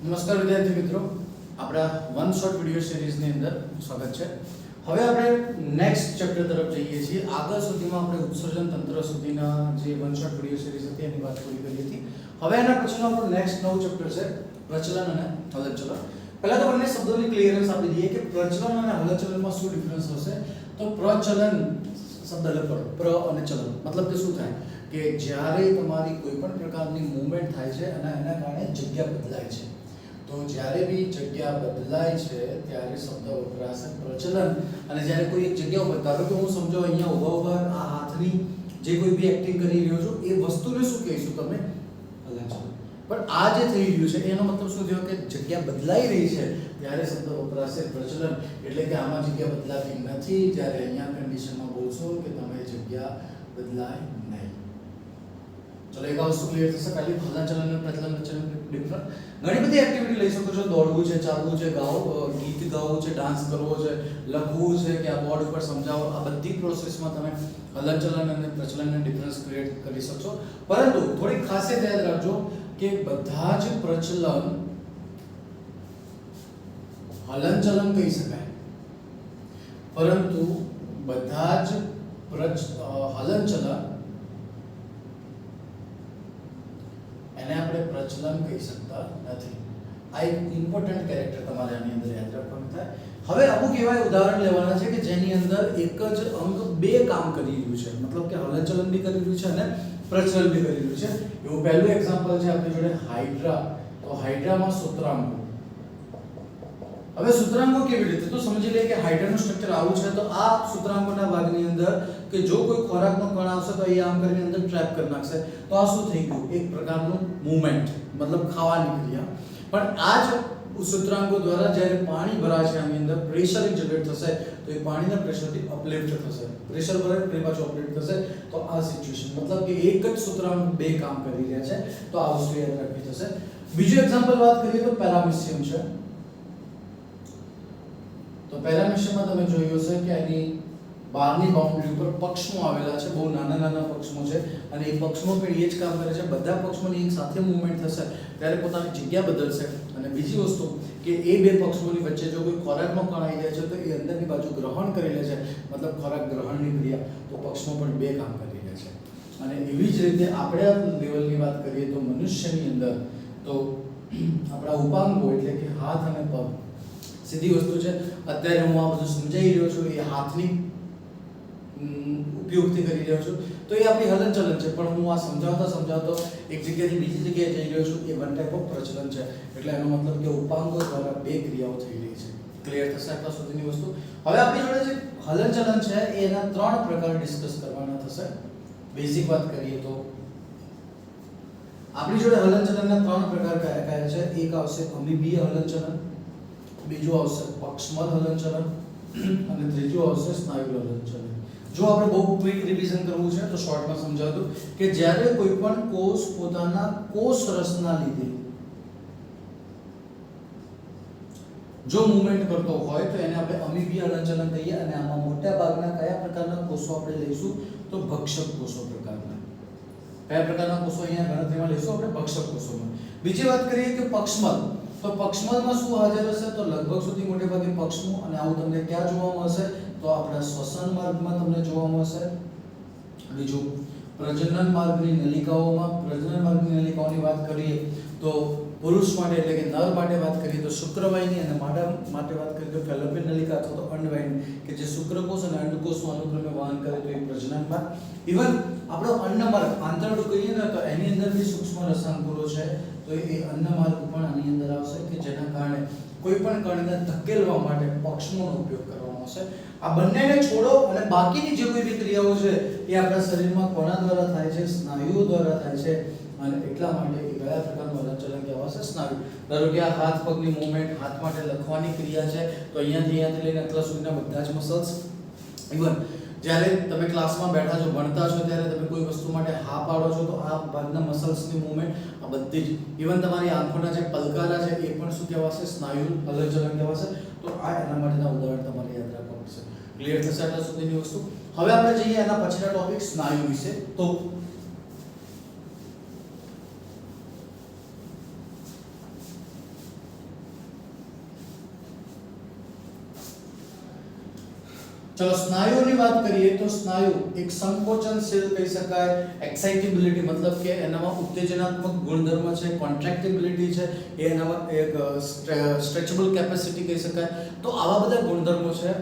નમસ્કાર વિદ્યાર્થી મિત્રો, આપણા વન શોર્ટ વિડિયો સિરીઝની અંદર સ્વાગત છે. હવે આપણે નેક્સ્ટ ચેપ્ટર તરફ જઈએ છીએ. આગળ સુધીમાં આપણે ઉત્સર્જન તંત્ર સુધીના જે વન શોર્ટ વિડિયો સિરીઝ હતી એની વાત પૂરી કરી હતી. હવે એના પછીનો આપણો નેક્સ્ટ નવો ચેપ્ટર છે પ્રચલન અને હલનચલન. પહેલા તો બંને શબ્દોની ક્લિયરન્સ આપી દઈએ કે પ્રચલન અને હલનચલનમાં શું ડિફરન્સ હશે. તો પ્રચલન શબ્દ લખો, પ્ર અને ચલન મતલબ કે શું થાય કે જ્યારે તમારી કોઈ પણ પ્રકારની મૂવમેન્ટ થાય છે અને એના કારણે જગ્યા બદલાય છે, તો જ્યારે બી જગ્યા બદલાય છે ત્યારે શબ્દ વપરાશે પ્રચલન. અને જ્યારે કોઈ એક જગ્યા ઉપર, ધારો કે હું સમજો અહીંયા ઊભા ઊભા આ હાથની જે કોઈ બી એક્ટિંગ કરી રહ્યો છું એ વસ્તુને શું કહીશું તમે? હલનચલન. પણ આ જે થઈ રહ્યું છે એનો મતલબ શું થયો કે જગ્યા બદલાઈ રહી છે ત્યારે શબ્દ વપરાશે પ્રચલન. એટલે કે આમાં જગ્યા બદલાતી નથી. જ્યારે અહીંયા કન્ડિશનમાં બોલશો કે તમે જગ્યા બદલાય નહીં. ચલો એક વસ્તુ ક્લિયર થશે. પહેલી હલનચલન અને પ્રચલન વચ્ચેનો ડિફરન્સ. ઘણી બધી એક્ટિવિટી લઈ શકો છો. દોડવું છે, ચાલવું છે, ગીત ગાવું છે, ડાન્સ કરવો છે, લખવું છે કે આ બોર્ડ ઉપર સમજાવો, આ બધી પ્રોસેસમાં તમે હલનચલન અને પ્રચલનનો ડિફરન્સ ક્રિએટ કરી શકશો. પરંતુ થોડી ખાસિયત યાદ રાખજો કે બધા જ પ્રચલન હલનચલન કહી શકાય, પરંતુ બધા જ હલનચલન એને આપણે પ્રચલન કહી શકતા નથી. આ એક ઇમ્પોર્ટન્ટ કેરેક્ટર તમારે આની અંદર યાદ રાખવાનું થાય. હવે અમુક એવા ઉદાહરણ લેવાના છે કે જેની અંદર એક જ અંગ બે કામ કરી રહ્યું છે, મતલબ કે હલનચલન બી કરી રહ્યું છે અને પ્રચલન બી કરી રહ્યું છે. એવું પહેલું એક્ઝામ્પલ છે આપણી જોડે હાઇડ્રા. તો હાઇડ્રામાં સૂત્રાંગો. હવે સૂત્રાંગો કેવી રીતે? તો સમજી લે કે હાઇડ્રાનું સ્ટ્રક્ચર આવું છે. તો આ સૂત્રાંગોના ભાગની અંદર કે જો કોઈ ખોરાકનો કણ આવશે તો એ આમ કરીને અંદર ટ્રેપ કરી નાખશે. તો આ શું થઈ ગયું? એક પ્રકારનું મૂવમેન્ટ, મતલબ ખાવાની ક્રિયા. પણ આ જ સૂત્રાંગો દ્વારા જ્યારે પાણી ભરાશે આની અંદર પ્રેશર જનરેટ થશે, તો એ પાણીના પ્રેશરથી અપલિફ્ટ થશે. પ્રેશર ભરાય એટલે પાછું અપલિફ્ટ થશે. તો આ સિચ્યુએશન મતલબ કે એક જ સૂત્રાંગ બે કામ કરી રહ્યા છે. તો આ વસ્તુ યાદ રાખવી થશે. બીજું એક્ઝામ્પલ વાત કરીએ તો પેરામિશિયમ છે. તો પેરામિશિયમમાં તમે જોયું હશે કે એની બહારની બાઉન્ડ્રી ઉપર પક્ષમો આવેલા છે. બહુ નાના નાના પક્ષમો છે અને એ પક્ષમો પણ એ જ કામ કરે છે. બધા પક્ષમોની એક સાથે મૂવમેન્ટ થશે ત્યારે પોતાની જગ્યા બદલશે. અને બીજી વસ્તુ કે એ બે પક્ષમોની વચ્ચે જો કોઈ ખોરાકનો કણ આવી જાય છે તો એ અંદરની બાજુ ગ્રહણ કરી લે છે, મતલબ ખોરાક ગ્રહણની ક્રિયા. તો પક્ષમો પણ બે કામ કરી લે છે. અને એવી જ રીતે આપણે લેવલની વાત કરીએ તો મનુષ્યની અંદર તો આપણા ઉપાંગો એટલે કે હાથ અને પગ સીધી વસ્તુ છે. અત્યારે હું આ બધું સમજાઈ રહ્યો છું એ હાથની ઉપયોગથી કરી રહ્યો છું, તો એ આપણી હલનચલન છે. પણ હું આ સમજાવતો એક જગ્યાએથી બીજી જગ્યાએ જઈ રહ્યો છું, એ વન ટાઈપ ઓફ પ્રચલન છે. એટલે એનો મતલબ કે ઉપાંગો દ્વારા બે ક્રિયાઓ થઈ રહી છે. ક્લિયર થશે આટલા સુધીની વસ્તુ? હવે આપણી જોડે જે હલનચલન છે એના ત્રણ પ્રકાર ડિસ્કસ કરવાના થશે. બેઝિક વાત કરીએ તો આપણી જોડે હલનચલનના ત્રણ પ્રકાર કયા કયા છે? એક આવશે અમીબીય હલનચલન, બીજું આવશે પક્ષમલ હલનચલન અને ત્રીજું આવશે સ્નાયુ હલનચલન. જો આપણે બહુ ક્વિક રિવિઝન કરવું છે તો શોર્ટમાં સમજાવું કે જ્યારે કોઈ પણ કોષ પોતાના કોષ રસના લીધે જો મૂવમેન્ટ કરતો હોય તો એને આપણે અમીબીય હલનચલન કહીએ. અને આમાં મોટા ભાગના કયા પ્રકારના કોષો આપણે લઈશું? તો ભક્ષક કોષો પ્રકારના. કયા પ્રકારના કોષો અહીંયા ગણતરીમાં લઈશું? આપણે ભક્ષક કોષોમાં. બીજી વાત કરીએ કે પક્ષમલ. તો પક્ષમલમાં શું હાજર હશે? તો લગભગ સુધી મોટે ભાગે પક્ષમો. અને આવું તમને ક્યાં જોવા મળશે? તો આપણા શ્વસન માર્ગમાં તમને જોવા મળશે. બીજું પ્રજનન માર્ગની નલિકાઓમાં. પ્રજનન માર્ગની નલિકાઓની વાત કરીએ તો પુરુષ માટે એટલે કે નર માટે વાત કરીએ તો શુક્રવાહિની, અને માદા માટે વાત કરીએ તો ફેલોપિયન નલિકા અથવા તો અંડવાહિની કે જે શુક્રકોષ અને અંડકોષનું અનુક્રમે વહન કરે તો એ પ્રજનન માર્ગ. ઇવન આપણો અન્નમાર્ગ આંતરડું કહીએ ને તો એની અંદર બી સૂક્ષ્મ રસાંકુરો છે. તો એ અન્નમાર્ગ પણ આની અંદર આવશે કે જેના કારણે કોઈ પણ કણને ધકેલવા માટે પક્ષમોનો ઉપયોગ કરવામાં આવશે. આ બંનેને છોડો અને બાકીની જે કોઈ બી ક્રિયાઓ છે એ આપણા શરીરમાં કોના દ્વારા થાય છે? સ્નાયુઓ દ્વારા થાય છે. અને એટલા માટે એ કયા પ્રકારનું હલનચલન કહેવાશે? સ્નાયુ. ધારો કે આ હાથ પગની મૂવમેન્ટ, હાથ માટે લખવાની ક્રિયા છે તો અહીંયાથી લઈને આટલા સુધીના બધા જ મસલ્સ. ઇવન જ્યારે તમે ક્લાસમાં બેઠા છો, ભણતા છો, ત્યારે તમે કોઈ વસ્તુ માટે હા પાડો છો તો આ ભાગના મસલ્સની મૂવમેન્ટ આ બધી જ. ઇવન તમારી આંખોના જે પલકારા છે એ પણ શું કહેવાશે? સ્નાયુ હલનચલન કહેવાશે. તો આ એના માટેના ઉદાહરણ તમારે યાદ રાખવા પડશે. ક્લિયર થશે આટલા સુધીની વસ્તુ? હવે આપણે જઈએ એના પછીના ટોપિક સ્નાયુ વિશે. તો चलो स्नायुओની વાત કરીએ તો સ્નાયુ એક સંકોચનશીલ કહી શકાય, એક્સાઇટેબિલિટી मतलब કે એનામાં ઉત્તેજનાત્મક ગુણધર્મ છે, કોન્ટ્રેક્ટિબિલિટી છે, એ એનામાં એક સ્ટ્રેચેબલ કેપેસિટી કહી શકાય. તો આવા બધા ગુણધર્મો છે.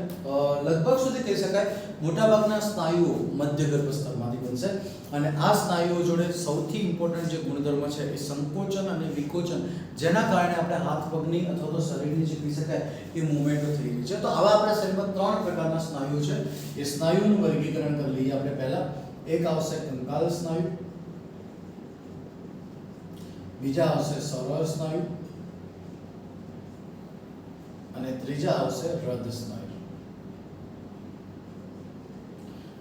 લગભગ સુધી કહી શકાય મોટાભાગના સ્નાયુઓ મધ્યગર્ભ સ્તરમાંથી બનશે અને આ સ્નાયુઓ જોડે સૌથી ઇમ્પોર્ટન્ટ જે ગુણધર્મ છે એ સંકોચન અને વિકોચન, જેના કારણે આપણે હાથ પગની અથવા તો શરીરની જે કહી શકાય એ મૂવમેન્ટો થઈ રહી છે. તો આવા આપણા શરીરમાં 3 પ્રકારના સ્નાયુ છે. એ સ્નાયુનું વર્ગીકરણ કરી લઈએ આપણે પહેલા. એક આવશે કંકાલ સ્નાયુ, બીજા આવશે સરળ સ્નાયુ અને ત્રીજા આવશે હૃદ સ્નાયુ.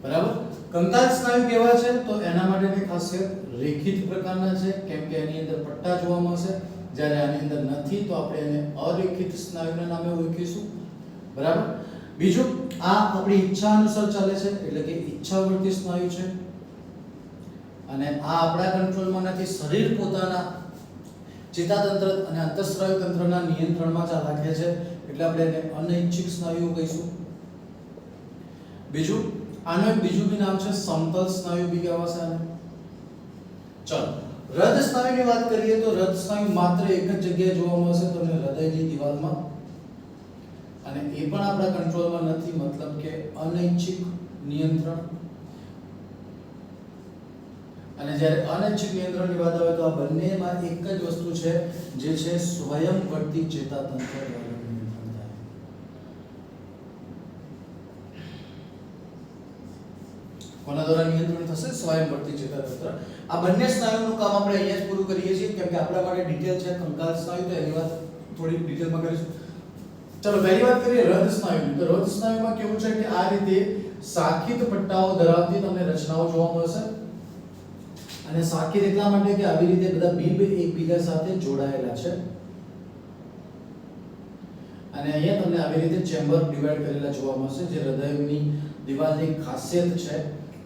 બરાબર. કંકાલ સ્નાયુ કેવા છે તો એના માટેની ખાસિયત રેખિત પ્રકારના છે, કેમ કે એની અંદર પટ્ટા જોવા મળશે. જ્યારે આની અંદર નથી તો આપણે એને અરેખિત સ્નાયુના નામે ઓળખીશું. બરાબર. બીજું, આ આપણી ઈચ્છા અનુસાર ચાલે છે એટલે કે ઈચ્છાવર્તી સ્નાયુ છે અને આ આપણા કંટ્રોલમાં નથી. શરીર પોતાના ચેતાતંત્ર અને અંતઃસ્રાવી તંત્રના નિયંત્રણમાં રાખે છે એટલે આપણે એને અનૈચ્છિક સ્નાયુઓ કહીશું. બીજું, આનું એક બીજું બી નામ છે સમતલ સ્નાયુ બી કહેવાશે આને. ચલો હૃદ સ્નાયુની વાત કરીએ તો હૃદ સ્નાયુ માત્ર એક જ જગ્યાએ જોવા મળશે, તમને હૃદયની દિવાલમાં, અને એ પણ આપણા કંટ્રોલમાં નથી मतलब કે અનૈચ્છિક નિયંત્રણ. અને જ્યારે અનૈચ્છિક નિયંત્રણની વાત આવે તો આ બંનેમાં એક જ વસ્તુ છે જે છે સ્વયંવર્તી ચેતાતંત્ર દ્વારા નિયંત્રણ થાય. કોના દ્વારા નિયંત્રણ થશે? સ્વયંવર્તી ચેતાતંત્ર. આ બંને સ્નાયુનું કામ આપણે અહીંયા જ પૂરું કરીએ છીએ કેમ કે આપણા માટે ડિટેલ છે કંકાલ સ્નાયુ, તો એની વાત થોડી ડિટેલમાં કરીશું. ચલો પહેલી વાત કરીએ હૃદ સ્નાયુની. તો હૃદ સ્નાયુમાં કેવું છે કે આ રીતે શાખિત પટ્ટાઓ ધરાવતી તમને રચનાઓ જોવા મળશે. અને શાખિત એટલા માટે કે આવી રીતે બધા બિંબ એકબીજા સાથે જોડાયેલા છે અને અહીંયા તમને આવી રીતે ચેમ્બર ડિવાઇડ કરેલા જોવા મળશે, જે હૃદયની દિવાલની ખાસિયત છે.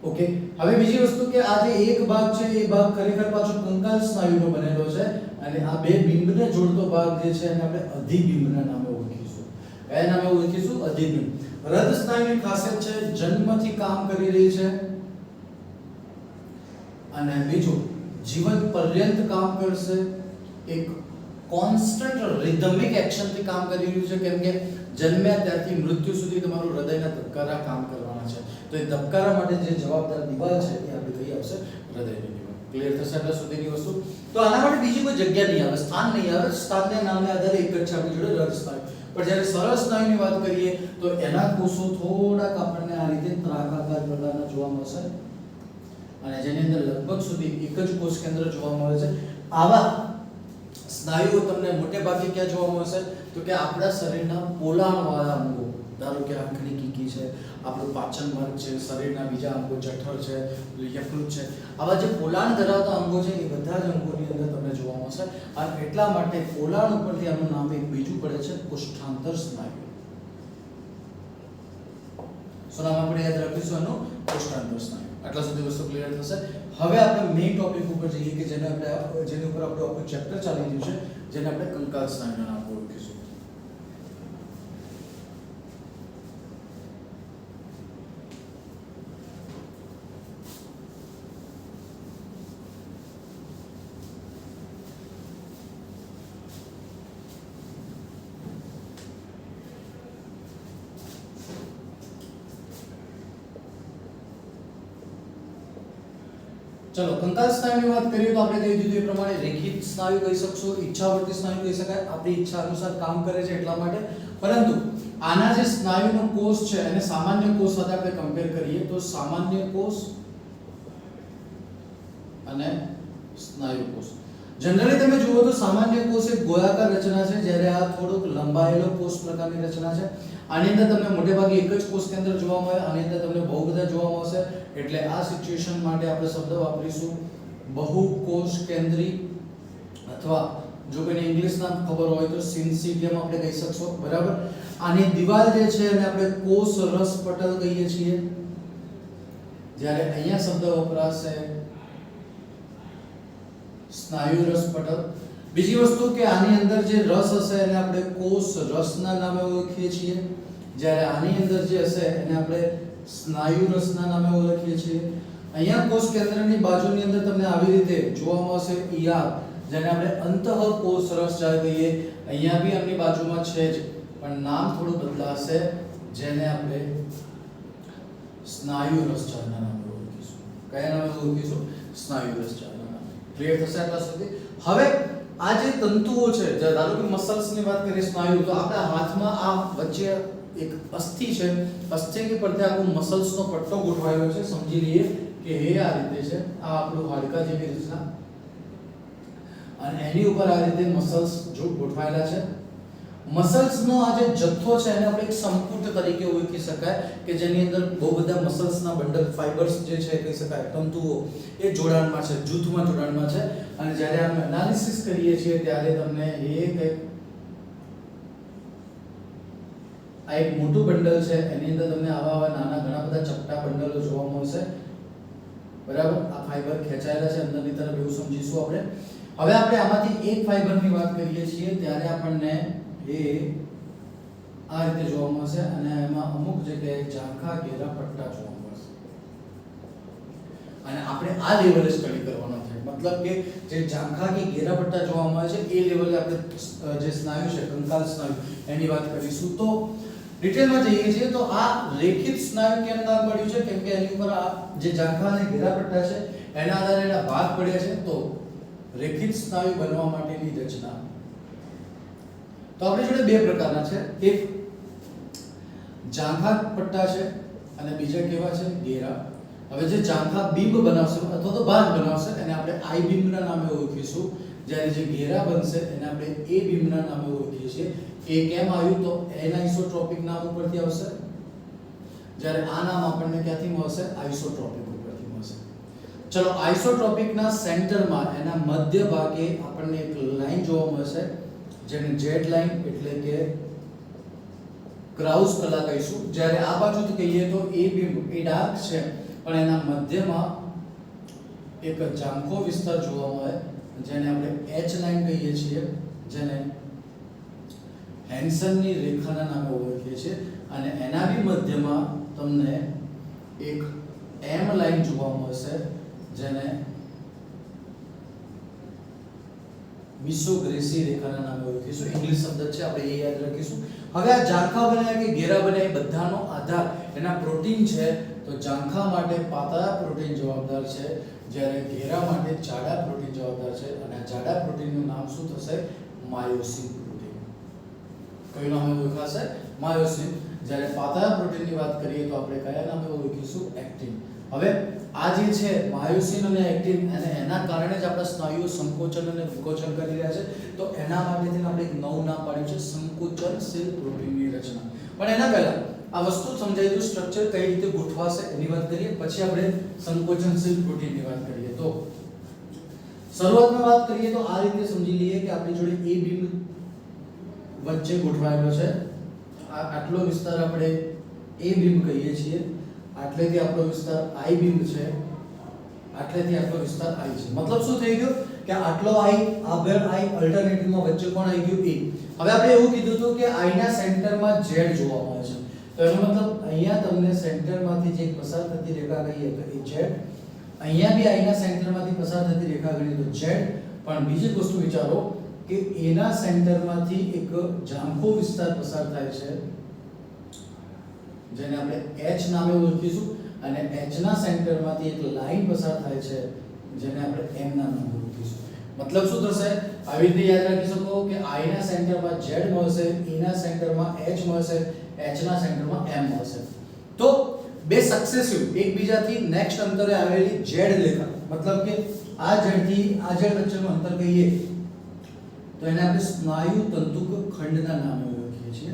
ઓકે. હવે બીજી વસ્તુ કે આ જે એક ભાગ છે એ ભાગ ખરેખર પાછો કંકાલ સ્નાયુનો બનેલો છે અને આ બે બિંબને જોડતો ભાગ જે છે એને આપણે અધિબિંબના નામે ઓળખીશું. કયા નામે ઓળખીશું? અધિબિંબ. હૃદ સ્નાયુની ખાસિયત છે જન્મથી કામ કરી રહી છે અને બીજું જીવન પર્યંત કામ કરશે. એક કોન્સ્ટન્ટ રિધમિક એક્શન થી કામ કરી રહ્યું છે કેમ કે જન્મ્યા ત્યારથી મૃત્યુ સુધી તમારું હૃદયના ધબકારા કામ કરવાના છે. તો એ ધબકારા માટે જે જવાબદાર દિવાલ છે એ આપણી કઈ આવશે? હૃદયની દિવાલ. ક્લિયર થશે એટલે સુધીની વસ્તુ. તો આના માટે બીજી કોઈ જગ્યા નહીં આવે, સ્થાન નહીં આવે. સ્થાનના નામને આધારે એક જ છે આપણી જોડે હૃદ સ્નાયુ. પણ જ્યારે સરળ સ્નાયુની વાત કરીએ તો એના કોષો થોડાક આપણને આ રીતે ત્રાકાકાર પ્રકારના જોવા મળશે અને જેની અંદર લગભગ સુધી એક જ કોષ કેન્દ્ર જોવા મળે છે. આવા સ્નાયુઓ તમને મોટે ભાગે ક્યાં જોવા મળશે તો કે આપણા શરીરના પોલાણવાળા અંગો, ધારો કે આંખની કીકી છે, આપણું પાચન માર્ગ છે, શરીરના બીજા અંગો જઠર છે, યકૃત છે, આવા જે પોલાણ ધરાવતા અંગો છે એ બધા જ અંગોની અંદર તમને જોવા મળશે. અને એટલા માટે પોલાણ ઉપરથી આનું નામ એક બીજું પડે છે કોષ્ઠાંતર સ્નાયુ. શું નામ આપણે યાદ રાખીશું એનું? કોષ્ઠાંતર સ્નાયુ. આટલા સુધી વસ્તુ ક્લિયર થશે. હવે આપણે મેઇન ટોપિક ઉપર જઈએ કે જેની ઉપર આપણું આખું ચેપ્ટર ચાલી રહ્યું છે, જેને આપણે કંકાલ સ્નાયુના નામ ઓળખીશું. चलो कंकाल स्नायुની વાત કરીએ તો આપણે કહી દીધું એ પ્રમાણે રેખિત સ્નાયુ કહી શકશો, ઈચ્છાવર્તી સ્નાયુ કહી શકાય. આપણી ઈચ્છા અનુસાર કામ કરે છે એટલા માટે. પરંતુ આના જે સ્નાયુનો કોષ છે એને સામાન્ય કોષ સાથે આપણે કમ્પેર કરીએ તો સામાન્ય કોષ અને સ્નાયુ કોષ. જનરલી તમે જુઓ તો સામાન્ય કોષ એક ગોળાકાર રચના છે, જ્યારે આ થોડુંક લંબાયેલો કોષ પ્રકારની રચના છે. આની અંદર તમને મોટે ભાગે એક જ કોષ કેન્દ્ર જોવા મળે, આની અંદર તમને બહુ બધા જોવા મળશે. એટલે આ સિચ્યુએશન માટે આપણે શબ્દ વાપરીશું બહુકોષ કેન્દ્રી, અથવા જો કોઈને ઇંગ્લિશ નામ ખબર હોય તો સિન્સિડિયમ આપણે કહી શકશો. બરાબર. આની દિવાલ જે છે એને આપણે કોષ રસ પટલ કહીએ છીએ, જ્યારે અહીંયા શબ્દ વપરાશે સ્નાયુ રસ પટલ. બીજી વસ્તુ કે આની અંદર જે રસ હશે એને આપણે કોષ રસના નામે ઓળખીએ છીએ. જ્યારે આની અંદર જે હશે એને આપણે સ્નાયુ રસના નામે ઓળખીએ છીએ. અહીંયા કોષ કેન્દ્રની બાજુની અંદર તમને આવી રીતે જોવા મળશે ER, જેને આપણે અંતઃ કોષ રસજાળ કહીએ. અહીંયા બી આમની બાજુમાં છે જ, પણ નામ થોડું બદલાશે, જેને આપણે સ્નાયુ રસજાળના નામે ઓળખીશું. કયા નામે ઓળખીશું? સ્નાયુ રસજાળના નામે. ક્લિયર થશે આટલા સુધી? હવે આ જે તંતુઓ છે, ધારો કે મસલ્સ ની વાત કરીએ, સ્નાયુ, તો આપણા હાથમાં આ વચ્ચે એક અસ્થિ છે. અસ્થિની પરથી આખું મસલ્સ નો પટ્ટો ગોઠવાયેલો છે. સમજી લઈએ કે એ આ રીતે છે. આ આપણું હાડકા જેવી રચના, અને એની ઉપર આ રીતે મસલ્સ જો ગોઠવાયેલા છે. મસલ્સ નો આ જે જથ્થો છે એને આપણે એક સંપુટ તરીકે ઓળખી શકાય, કે જેની અંદર બહુ બધા મસલ્સ ના બંડલ, ફાઇબર્સ જે છે કહી શકાય, તંતુઓ એ જોડાણમાં છે, જૂથમાં જોડાણમાં છે. અને જ્યારે આપણે એનાલિસિસ કરીએ છીએ ત્યારે તમને આ એક મોટું બંડલ છે, એની અંદર તમને આવા નાના ઘણા બધા ચપટા બંડલો જોવા મળશે. બરાબર, આ ફાઇબર ખેંચાયેલા છે અંદરની તરફ, એવું સમજીશું આપણે. હવે આપણે આમાંથી એક ફાઇબરની વાત કરીએ છીએ ત્યારે આપણને એ આ રીતે જોવા મળશે, અને એમાં અમુક જગ્યાએ ઝાંખા ઘેરા પટ્ટા જોવા મળશે. અને આપણે આ લેવલે સ્ટડી કરવાનો છે, મતલબ કે જે ઝાંખા કે ઘેરા પટ્ટા જોવા મળે છે એ લેવલે આપણે જે સ્નાયુ છે, કંકાલ સ્નાયુ, એની વાત કરીશું. તો ડિટેલમાં જઈએ છીએ તો આ રેખિત સ્નાયુ કેમ નામ પડ્યું છે? કેમ કે એની ઉપર આ જે ઝાંખા અને ઘેરા પટ્ટા છે એના આધારે એના ભાગ પડ્યા છે. તો રેખિત સ્નાયુ બનવા માટેની રચના, તો આપણી જોડે બે પ્રકારના છે. એક ઝાંખા પટ્ટા છે અને બીજા કેવા છે? ઘેરા. હવે જે ઝાંખા બીંબ બનાવશે અથવા તો ભાગ બનાવશે એને આપણે આઈ બીમના નામે ઓળખીશું. જ્યારે જે ઘેરા બનશે એને આપણે એ બીમના નામે ઓળખીએ છીએ. એ કેમ આવ્યું? તો એનાઇસોટ્રોપિક નામ ઉપરથી આવશે, જ્યારે આ નામ આપણને ક્યાંથી મળશે? આઇસોટ્રોપિક ઉપરથી મળશે. ચલો, આઇસોટ્રોપિકના સેન્ટરમાં એના મધ્ય ભાગે આપણને એક લાઈન જોવા મળશે, જેને જેડ લાઈન એટલે કે ક્રાઉસ કલા કહીશું. જ્યારે આ બાજુથી કહીએ તો એ બીમ એ ડાર્ક છે, પણ એના મધ્યમાં એક ઝાંખો વિસ્તાર જોવા મળે, જેને આપણે એચ લાઈન કહીએ છીએ, જેને હેન્સનની રેખાના નામે ઓળખીએ છીએ. અને એના બી મધ્યમાં તમને એક એમ લાઈન જોવા મળશે, જેને મિસોગ્રેસી રેખાના નામે ઓળખીશું. ઇંગ્લિશ શબ્દ છે, આપણે એ યાદ રાખીશું. હવે આ ઝાંખા બન્યા કે ઘેરા બન્યા એ બધાનો આધાર એના પ્રોટીન છે. તો ઝાંખા માટે પાતળા પ્રોટીન જવાબદાર છે, જ્યારે ઘેરા માટે જાડા પ્રોટીન જવાબદાર છે. અને આ જાડા પ્રોટીનનું નામ શું થશે? Myosin protein. કયું નામે ઓળખાશે? માયોસિન. જ્યારે પાતળા પ્રોટીનની વાત કરીએ તો આપણે કયા નામે ઓળખીશું? એક્ટિન. હવે આ જે છે માયોસિન અને એક્ટિન, અને એના કારણે જ આપણા સ્નાયુઓ સંકોચન અને વિકોચન કરી રહ્યા છે. તો એના માટેથી આપણે એક નવું નામ પાડ્યું છે સંકોચનશીલ પ્રોટીનની રચના. પણ એના પહેલા આ વસ્તુ સમજાય તો સ્ટ્રક્ચર કઈ રીતે ગોઠવાશે એની વાત કરીએ, પછી આપણે સંકોચનશીલ પ્રોટીનની વાત કરીએ. તો શરૂઆતમાં વાત કરીએ તો આ રીતે સમજી લઈએ કે આપણી જોડે એ બીમ વચ્ચે ગોઠવાયેલો છે. આટલો વિસ્તાર આપણે એ બીમ કહીએ છીએ, આટલેથી આપણો વિસ્તાર આઈ બીમ છે, આટલેથી આટલો વિસ્તાર આઈ છે. મતલબ શું થઈ ગયું કે આટલો આઈ, આગળ આઈ, અલ્ટરનેટિવમાં વચ્ચે કોણ આવી ગયું? એ. હવે આપણે એવું કીધું હતું કે આઈ ના સેન્ટરમાં ઝેડ જોવા મળે છે. તો એનો મતલબ અહીંયા તમને સેન્ટરમાંથી જે પસાર થતી રેખા કહીએ તો એ ઝેડ, અહીંયા બી આઈ ના સેન્ટરમાંથી પસાર થતી રેખા ગણીએ તો ઝેડ. પણ બીજી વસ્તુ વિચારો કે એના સેન્ટરમાંથી એક ઝાંખો વિસ્તાર પસાર થાય છે, જેને આપણે H નામે ઓળખીશું. અને H ના સેન્ટરમાંથી એક લાઈન પસાર થાય છે, જેને આપણે M ના નામે ઓળખીશું. મતલબ શું થશે? આવી રીતે યાદ રાખી શકો કે I ના સેન્ટરમાં Z મળશે, E ના સેન્ટરમાં H મળશે, H ના સેન્ટરમાં M મળશે. તો બે સક્સેસિવ એકબીજાથી નેક્સ્ટ અંતરે આવેલી Z રેખા, મતલબ કે આ Z થી આ Z વચ્ચેનું અંતર કહીએ તો એને આપણે સ્નાયુ તંતુક ખંડના નામે ઓળખીએ છીએ.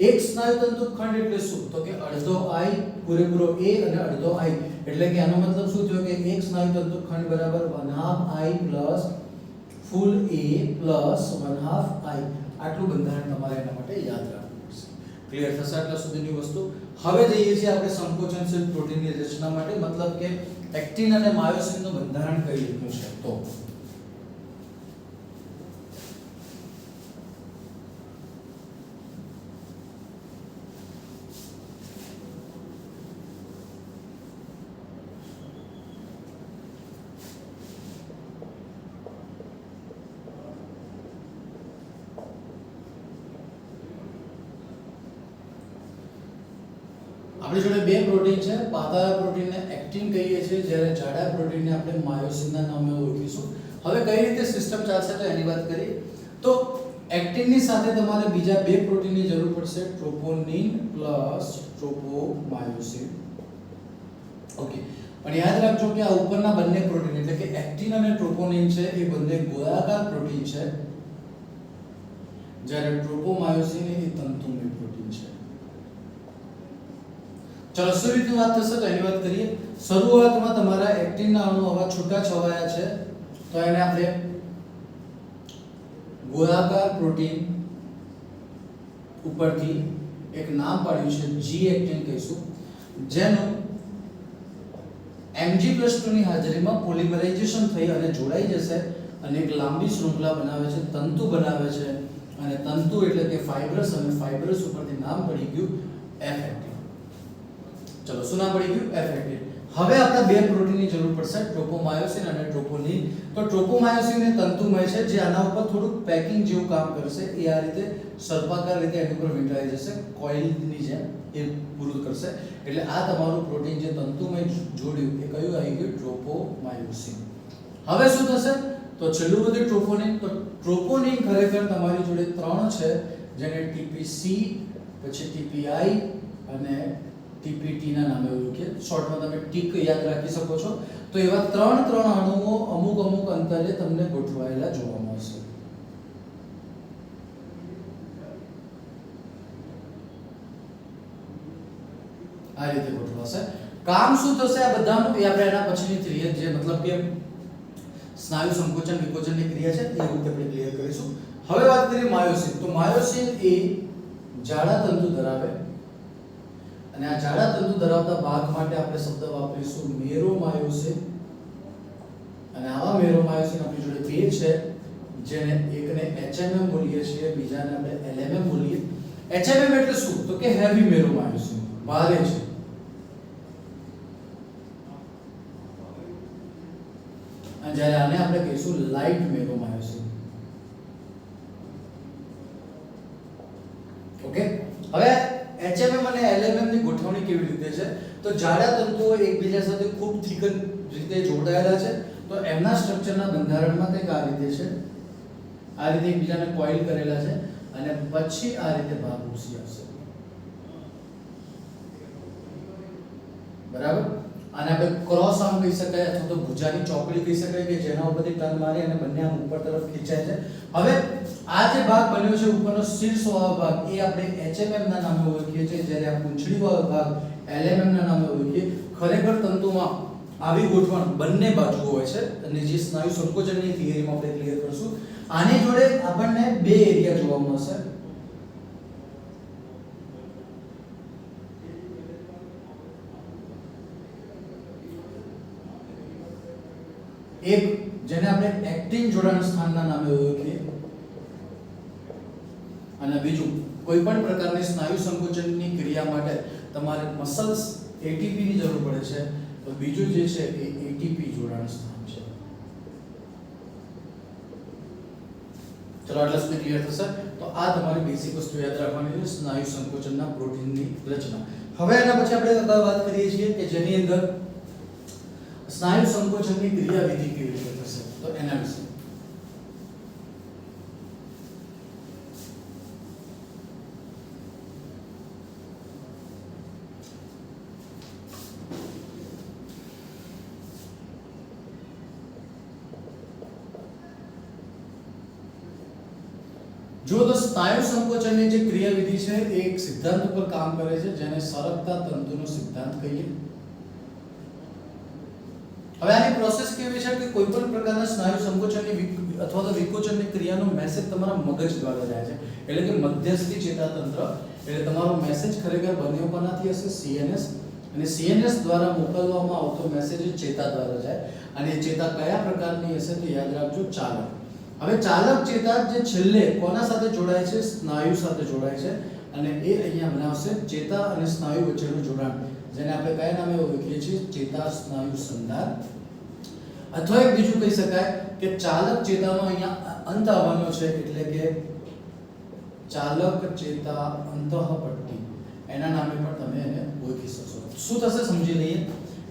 એક સ્નાયુ તંતુક ખંડ એટલે શું? તો કે અડધો I પૂરેપૂરો A અને અડધો I, એટલે કે આનો મતલબ શું થયો કે એક સ્નાયુ તંતુક ખંડ બરાબર 1/2 I plus full A plus 1/2 I. આટલું બંધારણ તમારે એના માટે યાદ રાખવું પડશે. ક્લિયર થશે આટલા સુધીની વસ્તુ? હવે જઈએ છીએ આપણે સંકોચનશીલ પ્રોટીનની રચના માટે, મતલબ કે એક્ટિન અને માયોસિનનું બંધારણ કઈ રીતનું છે. તો આપણી જોડે બે પ્રોટીન છે, પાતળા પ્રોટીનને એક્ટિન કહીએ છીએ, જ્યારે જાડા પ્રોટીનને આપણે માયોસિનના નામે ઓળખીશું. હવે કઈ રીતે સિસ્ટમ ચાલશે તો એની વાત કરીએ. તો એક્ટિનની સાથે તમારે બીજા બે પ્રોટીનની જરૂર પડશે, ટ્રોપોનિન પ્લસ ટ્રોપોમાયોસિન. ઓકે, પણ યાદ રાખજો કે આ ઉપરના બંને પ્રોટીન એટલે કે એક્ટિન અને ટ્રોપોનિન છે એ બંને ગોળાકાર પ્રોટીન છે, જ્યારે ટ્રોપોમાયોસિન એ તંતુમય પ્રોટીન છે. ચલો શું રીતની વાત થશે તો એની વાત કરીએ. શરૂઆતમાં તમારા એક્ટિનના અણુ આવા છૂટા છવાયા છે, તો એને આપણે ગોળાકાર પ્રોટીન ઉપરથી એક નામ પાડ્યું છે જી એક્ટિન કહીશું, જેનું Mg+2 ની હાજરીમાં પોલિમરાઇઝેશન થઈ અને જોડાઈ જશે અને એક લાંબી શૃંખલા બનાવે છે, તંતુ બનાવે છે, અને તંતુ એટલે કે ફાઇબ્રસ, અને ફાઇબ્રસ ઉપરથી નામ પડી ગયું એફ એક્ટિન. ચલો શું નામ પડી ગયું? F actin. હવે આપણે બે પ્રોટીનની જરૂર પડશે, ટ્રોપોમાયોસિન અને ટ્રોપોનિન. તો ટ્રોપોમાયોસિન એ તંતુમય છે જે આના ઉપર થોડુંક પેકિંગ જેવું કામ કરશે, એ આ રીતે સર્પાકાર રીતે એની ઉપર વીંટાઈ જશે, કોઇલની જેમ એ પૂરું કરશે. એટલે આ તમારું પ્રોટીન જે તંતુમય જોડ્યું એ કયું આવી ગયું? ટ્રોપોમાયોસિન. હવે શું થશે તો છેલ્લું બધું ટ્રોપોનિન. તો ટ્રોપોનિન ખરેખર તમારી જોડે ત્રણ છે, જેને ટીપીસી, પછી ટીપીઆઈ અને ટીપીટી ના નામે ઓળખીએ. શોર્ટમાં તમે ટીક યાદ રાખી શકો છો. તો એવા ત્રણ અણુઓ અમુક અંતરે તમને ગોઠવાયેલા જોવા મળશે. આ રીતે ગોઠવાશે. કામ શું થશે આ બધાનું એ આપણે એના પછીની ક્રિયા, જે મતલબ કે સ્નાયુ સંકોચન વિકોચનની ક્રિયા છે એ રીતે આપણે ક્લિયર કરીશું. હવે વાત કરીએ માયોસિન. તો માયોસિન એ જાડા તંતુ ધરાવે, અને આ જાડા તંતુ ધરાવતા ભાગ માટે આપણે શબ્દ વાપરીશું મેરોમાયોસિન. અને આવા મેરોમાયોસિન આપણી જોડે બે છે, જેને એકને HMM બોલીએ છીએ, બીજાને આપણે LMM બોલીએ. HMM એટલે શું તો કે હેવી મેરોમાયોસિન, ભારે છે. અને જ્યારે આને આપણે કહીશું લાઇટ મેરોમાયોસિન. ઓકે, હવે HMM અને LMM ની ગોઠવણી કેવી રીતે છે? તો જાડા તંતુઓ એકબીજા સાથે ખૂબ થીકન રીતે જોડાયેલા છે, તો એમના સ્ટ્રક્ચરના બંધારણમાં કંઈક આ રીતે છે. આ રીતે એકબીજાને કોઇલ કરેલા છે, અને પછી આ રીતે ભાગ ઉસી આવશે. બરાબર? આને આપણે ક્રોસ આર્મ કહી શકાય, અથવા તો ભુજાની ચોકડી કહી શકાય, કે જેના ઉપરથી ટર્ન મારી અને બંને આમ ઉપર તરફ ખેંચાય છે. હવે આ જે ભાગ બન્યો છે ઉપરનો શીર્ષવાળો ભાગ, એ આપણે HMM ના નામે ઓળખીએ છીએ, જ્યારે આ પૂંછડીવાળો ભાગ LMM ના નામે ઓળખીએ. ખરેખર તંતુમાં આવી ગોઠવણ બંને બાજુ હોય છે, અને જે સ્નાયુ સંકોચનની થિયરીમાં આપણે ક્લિયર કરશું. આની જોડે આપણને બે એરિયા જોવા મળશે. એક જેને આપણે એક્ટિન જોડાણ સ્થાનના નામે ઓળખીએ, અને બીજું કોઈ પણ પ્રકારની સ્નાયુ સંકોચનની ક્રિયા માટે તમારે મસલ્સ એટીપી ની જરૂર પડે છે, તો બીજું જે છે એ એટીપી જોડાણ સ્થાન છે. ચલો આટલા સુધી ક્લિયર થશે. તો આ તમારી બેસિક વસ્તુ યાદ રાખવાની છે, સ્નાયુ સંકોચનના પ્રોટીનની રચના. હવે એના પછી આપણે વાત કરીએ છીએ કે જેની અંદર સ્નાયુ સંકોચનની ક્રિયાવિધિ કેવી રીતે થશે, તો એના વિશે. જો તો સ્નાયુ સંકોચનની જે ક્રિયાવિધિ છે એ એક સિદ્ધાંત ઉપર કામ કરે છે, જેને સરકતા તંતુનો સિદ્ધાંત કહીએ. હવે આની પ્રોસેસ કેવી છે કે કોઈ પણ પ્રકારના સ્નાયુ સંકોચનની અથવા તો વિકોચનની ક્રિયાનો મેસેજ તમારા મગજ દ્વારા જાય છે, એટલે કે મધ્યસ્થી ચેતાતંત્ર. એટલે તમારો મેસેજ ખરેખર બંને ઉપરથી હશે CNS, અને CNS દ્વારા મોકલવામાં આવતો મેસેજ ચેતા દ્વારા જાય. અને ચેતા કયા પ્રકારની હશે તો યાદ રાખજો, ચાલક. હવે ચાલક ચેતા જે છેલ્લે કોના સાથે જોડાય છે? સ્નાયુ સાથે જોડાય છે, અને એ અહીંયા બનાવશે ચેતા અને સ્નાયુ વચ્ચેનું જોડાણ, જેને આપણે કયા નામે ઓળખીએ છીએ? ચેતા સ્નાયુ સંધાન. અથવા એક બીજું કહી શકાય કે ચાલક ચેતાનો અહીંયા અંત આવવાનો છે, એટલે કે ચાલક ચેતા અંતઃપટ્ટી. એના નામે પણ તમે એને ઓળખી શકશો. શું થશે સમજી લઈએ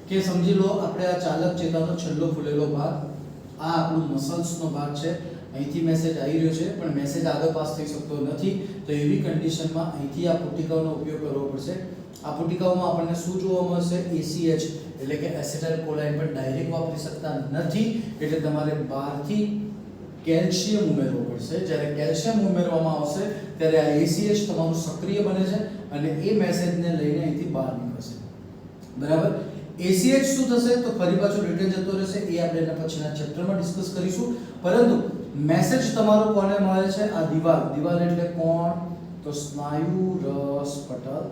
કે સમજી લો આપણે આ ચાલક ચેતાનો છેલ્લો ફૂલેલો ભાગ, આ આપણું મસલ્સનો ભાગ છે. અહીંથી મેસેજ આવી રહ્યો છે પણ મેસેજ આગળ પાસ થઈ શકતો નથી. તો એવી કન્ડિશનમાં અહીંથી આ પુટિકાઓનો ઉપયોગ કરવો પડશે. આ પુટિકાઓમાં આપણને શું જોવા મળશે? ACH એટલે કે એસિટાઇલ કોલાઇન પણ ડાયરેક્ટ વાપરી શકતા નથી, એટલે તમારે બહારથી કેલ્શિયમ ઉમેરવો પડશે. જ્યારે કેલ્શિયમ ઉમેરવામાં આવશે ત્યારે આ ACH તમારું સક્રિય બને છે અને એ મેસેજને લઈને અહીંથી બહાર નીકળશે. બરાબર. ACH શું થશે? તો ફરી પાછું રિટર્ન જતો રહેશે. એ આપણે એના પછીના ચેપ્ટરમાં ડિસ્કસ કરીશું. પરંતુ મેસેજ તમારો કોને મળે છે? આ દિવાલ એટલે કોણ? તો સ્નાયુ રસ પટલ.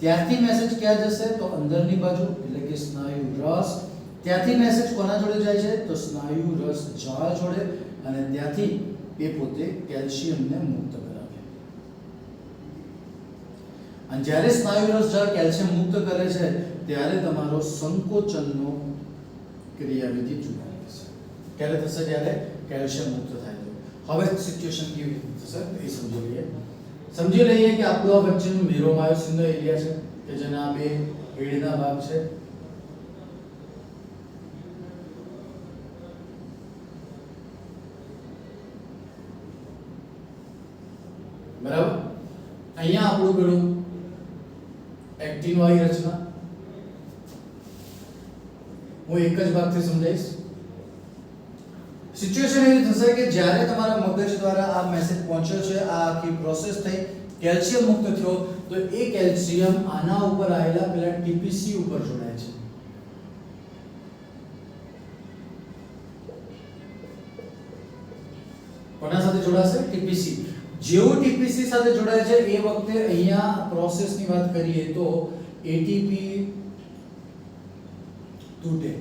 ત્યારથી મેસેજ ક્યાં જશે? તો અંદરની બાજુ એટલે કે સ્નાયુ રસ. ત્યાંથી મેસેજ કોના જોડે જાય છે? તો સ્નાયુ રસ જાળ જોડે, અને ત્યાંથી એ પોતે કેલ્શિયમને મુક્ત કરાવે. અને જ્યારે સ્નાયુ રસ જાળ કેલ્શિયમ મુક્ત કરે છે ત્યારે તમારો સંકોચનનો ક્રિયાવિધિ જોડાઈ જશે. ક્યારે થશે? જ્યારે કેલ્શિયમ મુક્ત થાય છે. હવે સિચ્યુએશન કેવી રીતે થશે એ સમજી લઈએ. સમજી લઈએ કે આપણું આ વચ્ચેનું મેરોમાયોસિનનો એરિયા છે કે જેના આ બે એડીના ભાગ છે. બરાબર. અહીંયા આપણું પેલું એક્ટિન વાળી રચના હું એક જ ભાગથી સમજાવીશ. સિચ્યુએશન એવી થશે કે જ્યારે તમારા મગજ દ્વારા આ મેસેજ પહોંચ્યો છે, આ આખી પ્રોસેસ થઈ, કેલ્શિયમ મુક્ત થયો, તો એ કેલ્શિયમ આના ઉપર આવેલા પેલા ટીપીસી ઉપર જોડાય છે. કોના સાથે જોડાશે? ટીપીસી. જેવું ટીપીસી સાથે જોડાય છે એ વખતે અહીંયા પ્રોસેસની વાત કરીએ તો એટીપી તૂટે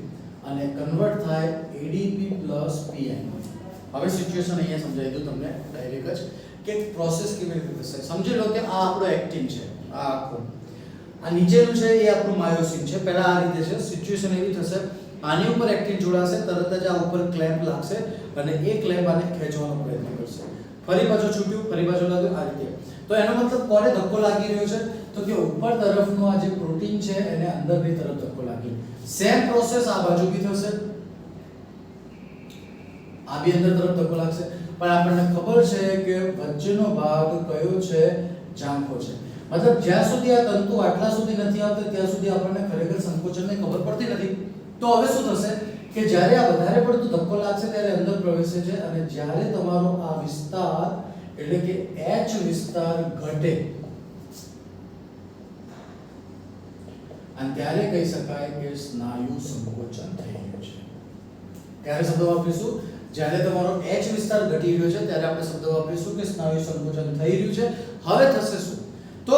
અને કન્વર્ટ થાય ADP + PI. હવે સિચ્યુએશન અહીંયા સમજાવી દઉં તમને ડાયરેક્ટ જ કે પ્રોસેસ કેવી રીતે થશે. સમજી લો કે આ આપણો એક્ટિન છે, આ આખો, આ નીચેનું છે એ આપણું માયોસિન છે. પહેલા આ રીતે છે. સિચ્યુએશન એવી થશે, આની ઉપર એક્ટિન જોડાશે, તરત જ આ ઉપર ક્લેમ્પ લાગશે અને એ ક્લેમ્પ આને ખેંચવાનો પ્રયત્ન કરશે. ફરી પાછો છૂટ્યું, ફરી પાછો લાગ્યું, આ રીતે. તો એનો મતલબ કોને ધક્કો લાગી રહ્યો છે? તો કે ઉપર તરફનો આ જે પ્રોટીન છે એને અંદરની તરફ ધક્કો લાગી. સેમ પ્રોસેસ આ બાજુ બી થશે, આ બી અંદર તરફ ધક્કો લાગશે. પણ આપણને ખબર છે કે વચ્ચેનો ભાગ કયો છે? ઝાંખો છે. મતલબ જ્યાં સુધી આ તંતુ આટલા સુધી નથી આવતા ત્યાં સુધી આપણને ખરેખર સંકોચનની ખબર પડતી નથી. તો હવે શું થશે કે જ્યારે આ વધારે પડતું ધક્કો લાગશે ત્યારે અંદર પ્રવેશે છે, અને જ્યારે તમારો આ વિસ્તાર એટલે કે H વિસ્તાર ઘટે અને ત્યારે કહી શકાય કે સ્નાયુ સંકોચન થઈ રહ્યું છે. ત્યારે શબ્દ વાપરીશું જ્યારે તમારો H વિસ્તાર ઘટી રહ્યો છે ત્યારે આપણે શબ્દ વાપરીશું કે સ્નાયુ સંકોચન થઈ રહ્યું છે. હવે થશે શું? તો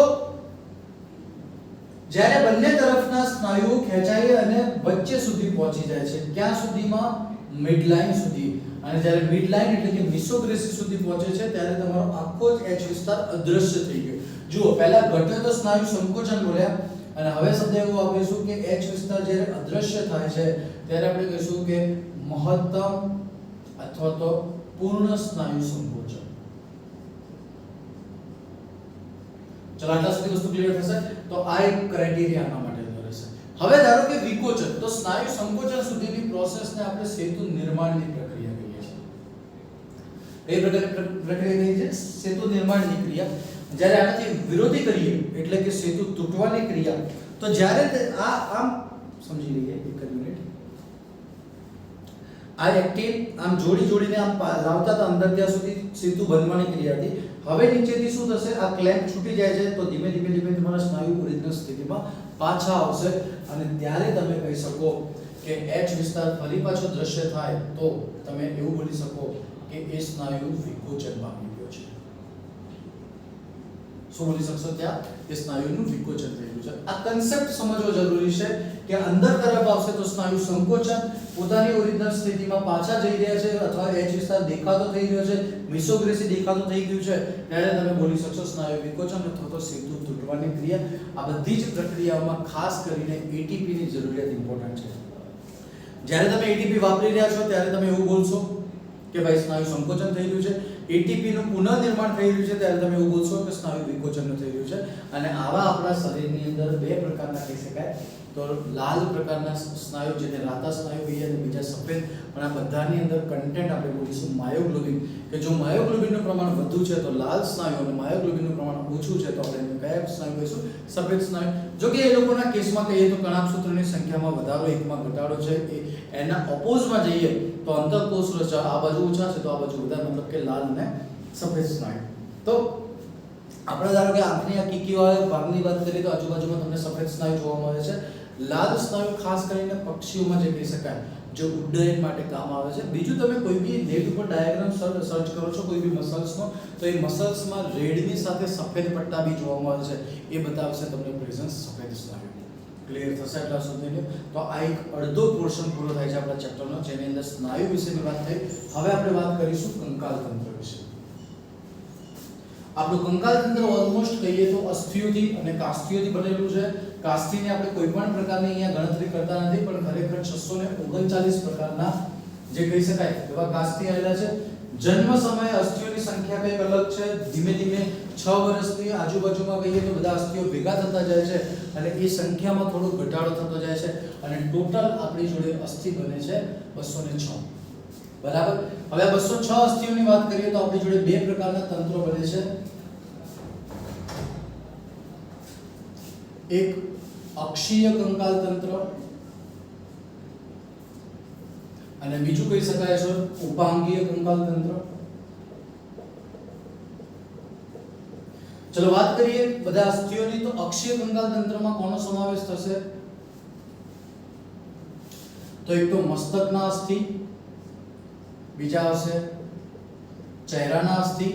જ્યારે બંને તરફના સ્નાયુઓ ખેંચાઈ અને વચ્ચે સુધી પહોંચી જાય છે, ક્યાં સુધીમાં? મિડલાઇન સુધી. અને જ્યારે મિડલાઇન એટલે કે મિસોગ્રેસી સુધી પહોંચે છે ત્યારે તમારો આખો જ H વિસ્તાર અદૃશ્ય થઈ ગયો. જુઓ, પહેલા ઘટે તો સ્નાયુ સંકોચન બોલ્યા, અને હવે શબ્દ એવું વાપરીશું કે H વિસ્તાર જ્યારે અદૃશ્ય થાય છે ત્યારે આપણે કહીશું કે મહત્તમ અથવા તો પૂર્ણ સ્નાયુ સંકોચન. ચલો આટલા સુધી વસ્તુ ક્લિયર થશે. તો આ એક ક્રાઇટેરિયા આના માટે રહેશે. હવે ધારો કે વિકોચન, તો સ્નાયુ સંકોચન સુધીની પ્રોસેસને આપણે સેતુ નિર્માણની પ્રક્રિયા કહીએ છીએ. એ પ્રક્રિયા કહીએ છીએ સેતુ નિર્માણની ક્રિયા. જ્યારે આનાથી વિરોધી કરીએ એટલે કે સેતુ તૂટવાની ક્રિયા, તો જ્યારે આ આમ સમજી લઈએ એક મિનિટ. આ એક્ટિન આમ જોડીને આમ લાવતા હતા અંદર ત્યાં સુધી સેતુ બંધવાની ક્રિયા હતી. હવે નીચેથી શું થશે? આ ક્લેમ્પ છૂટી જાય છે, તો ધીમે ધીમે તમારા સ્નાયુ ઓરિજિનલ સ્થિતિમાં પાછા આવશે, અને ત્યારે તમે કહી શકો કે H વિસ્તાર ફરી પાછો દ્રશ્ય થાય તો તમે એવું બોલી શકો કે એ સ્નાયુ વિકોચન પામી ગયો છે. શું બોલી શકશો? ત્યાં એ સ્નાયુનું વિકોચન થઈ ગયું છે. આ કન્સેપ્ટ સમજવો જરૂરી છે કે અંદર તરફ આવશે તો સ્નાયુ સંકોચન, પોતાની ઓરિજિનલ સ્થિતિમાં પાછા જઈ રહ્યા છે, અથવા H વિસ્તાર દેખાતો થઈ રહ્યો છે, મિસોગ્રેસી દેખાતો થઈ ગયું છે, ત્યારે તમે બોલી શકશો સ્નાયુ વિકોચન અથવા તો સેતુ તૂટવાની ક્રિયા. આ બધી જ પ્રક્રિયાઓમાં ખાસ કરીને ATP ની જરૂરિયાત ઇમ્પોર્ટન્ટ છે. જ્યારે તમે ATP વાપરી રહ્યા છો ત્યારે તમે એવું બોલશો કે ભાઈ સ્નાયુ સંકોચન થઈ રહ્યું છે, એટીપી નું પુનઃનિર્માણ થઈ રહ્યું છે, ત્યારે તમે એવું બોલશો કે સ્નાયુ વિકોચન થઈ રહ્યું છે. અને આવા આપણા શરીરની અંદર બે પ્રકારના કહી શકાય તો લાલ પ્રકારના સ્નાયુ જેને રાતા સ્નાયુ કહીએ અને બીજા સફેદ, પણ આ બધાની અંદર કન્ટેન્ટ આપણે બોલીશું માયોગ્લોબિન, કે જો માયોગ્લોબિનનું પ્રમાણ વધુ છે તો લાલ સ્નાયુ અને માયોગ્લોબિનનું પ્રમાણ ઓછું છે તો આપણે કયા સ્નાયુ કહીશું? સફેદ સ્નાયુ. જો કે એ લોકોના કેસમાં કહીએ તો કણાભસૂત્રની સંખ્યામાં વધારો, એકમાં ઘટાડો છે. એના ઓપોઝમાં જઈએ તો અંતઃકોષ રચના આ બાજુ ઓછા છે તો આ બાજુ વધારે, મતલબ કે લાલ અને સફેદ સ્નાયુ. તો આપણે ધારો કે આંખની આ કીકીવાળા ભાગની વાત કરીએ તો આજુબાજુમાં તમને સફેદ સ્નાયુ જોવા મળે છે. લાલ સ્નાયુ ખાસ કરીને પક્ષીઓમાં જે કહી શકાય જો ઉડ્ડયન માટે કામ આવે છે. બીજું તમે કોઈ બી નેટ ઉપર ડાયાગ્રામ સર્ચ કરો છો કોઈ બી મસલ્સનો તો એ મસલ્સમાં રેડની સાથે સફેદ પટ્ટા બી જોવા મળે છે, એ બતાવશે તમને પ્રેઝન્સ સફેદ સ્નાયુ. ક્લિયર થશે એટલા સુધી? તો આ એક અડધો પોર્શન પૂરો થાય છે આપણા ચેપ્ટરનો, જેની અંદર સ્નાયુ વિશેની વાત થઈ. હવે આપણે વાત કરીશું કંકાલ તંત્ર વિશે. આપણું કંકાલ તંત્ર ઓલમોસ્ટ કહીએ તો અસ્થિઓથી અને કાસ્થિઓથી બનેલું છે. કાસ્થિની આપણે કોઈ પણ પ્રકારની અહીંયા ગણતરી કરતા નથી, પણ ખરેખર 639 પ્રકારના જે કહી શકાય એવા કાસ્થિ આવેલા છે. જન્મ સમયે અસ્થિઓની સંખ્યા કંઈક અલગ છે. ધીમે ધીમે 6 વર્ષની આજુબાજુમાં કહીએ તો બધા અસ્થિઓ ભેગા થતા જાય છે અને એ સંખ્યામાં થોડો ઘટાડો થતો જાય છે અને ટોટલ આપણી જોડે અસ્થિ બને છે 206. બરાબર. હવે 206 અસ્થિઓની વાત કરીએ તો આપણી જોડે બે પ્રકારના તંત્રો બને છે. એક અક્ષીય કંકાલ તંત્ર અને બીજું કહી શકાય છે ઉપાંગીય કંકાલ તંત્ર. ચલો વાત કરીએ બધા અસ્થિઓની. તો અક્ષીય કંકાલ તંત્રમાં કોનો સમાવેશ થશે? તો એક તો મસ્તકના અસ્થિ, બીજા આવશે ચહેરાના અસ્થિ,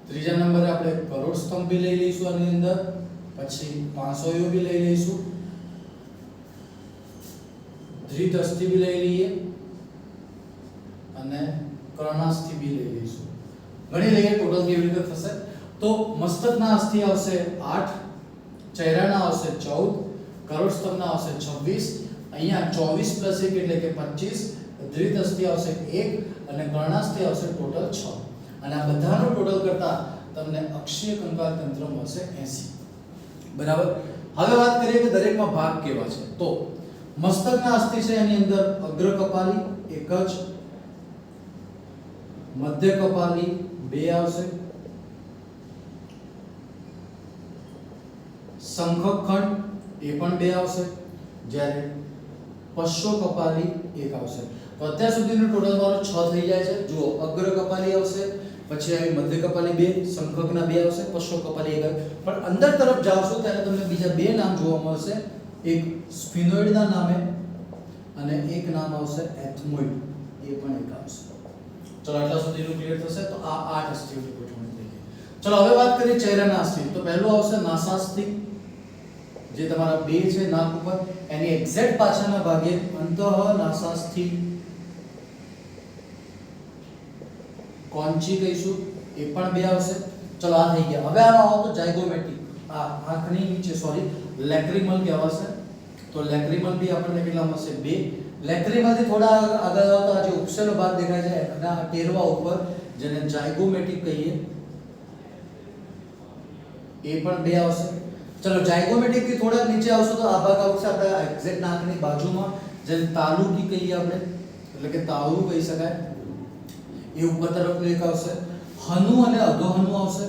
ત્રીજા નંબરે આપણે કરોડ સ્તંભ બી લઈ લઈશું આની અંદર, પછી પાંસોયો બી લઈ લઈશું, ધ્રિત અસ્થિ બી લઈ લઈએ અને કર્ણાસ્થિ બી લઈ લઈશું. ગણી લઈએ ટોટલ કેવી રીતે થશે. તો મસ્તકના અસ્થિ આવશે 8, ચહેરાના આવશે 14, કરોડ સ્તંભના આવશે 26, અહીંયા 24 + 1 એટલે કે 25, ધ્રિત અસ્થિ આવશે 1 અને કર્ણાસ્થિ આવશે ટોટલ 6. અને આ બધાનો ટોટલ કરતા તમને અક્ષીય કંકાલ તંત્ર મળશે 80. બરાબર. હવે વાત કરીએ કે દરેકમાં ભાગ કેવા છે. તો મસ્તકના અસ્થિ છે એની અંદર અગ્ર કપાલી એક જ, મધ્ય કપાલી 2 આવશે, શંખખંડ એ પણ 2 આવશે, જ્યારે પશ્ચો કપાલી 1 આવશે. તો અત્યાર સુધીનો ટોટલ મારો 6 થઈ જાય છે. જુઓ, અગ્ર કપાલી આવશે, પછી આવી મધ્ય કપાલી 2, શંખકના 2 આવશે, પશ્ચો કપાલી 1. પણ અંદર તરફ જાવશો ત્યારે તમને બીજા બે નામ જોવા મળશે. એક સ્ફિનોઇડના નામે અને એક નામ આવશે એથમોઇડ, એ પણ એક આવશે. ચલો આટલા સુધીનું ક્લિયર થશે. તો આ 8 અસ્થિઓની ગોઠવણી થઈ ગઈ. ચલો હવે વાત કરીએ ચહેરાના અસ્થિ. તો પહેલું આવશે નાસાસ્થિ, જે તમારા 2 છે નાક ઉપર, એની એક્ઝેક્ટ પાછળના ભાગે અંતઃ નાસાસ્થિ કોન્ચી કહીશું, એ પણ 2 આવશે. ચલો આ થઈ ગયા. હવે આમાં આવો તો જાયગોમેટિક, આ આંખની નીચે સોરી લેક્રિમલ કહેવાશે. તો લેક્રિમલ બી આપણને કેટલા મળશે? 2. લેક્રિમલથી થોડા આગળ આવો તો આ જે ઉપસેલો ભાગ દેખાય છે એના ટેરવા ઉપર, જેને જાયગોમેટિક કહીએ, એ પણ 2 આવશે. ચલો જાયગોમેટિક થી થોડા નીચે આવશો તો આ ભાગ આવશે આપણા એક્ઝેક્ટ નાકની બાજુમાં, જેને તાલુકી કહીએ આપણે, એટલે કે તાળું કહી શકાય, એ ઉપર તરફનું એક આવશે. હનુ અને અધોહનુ આવશે,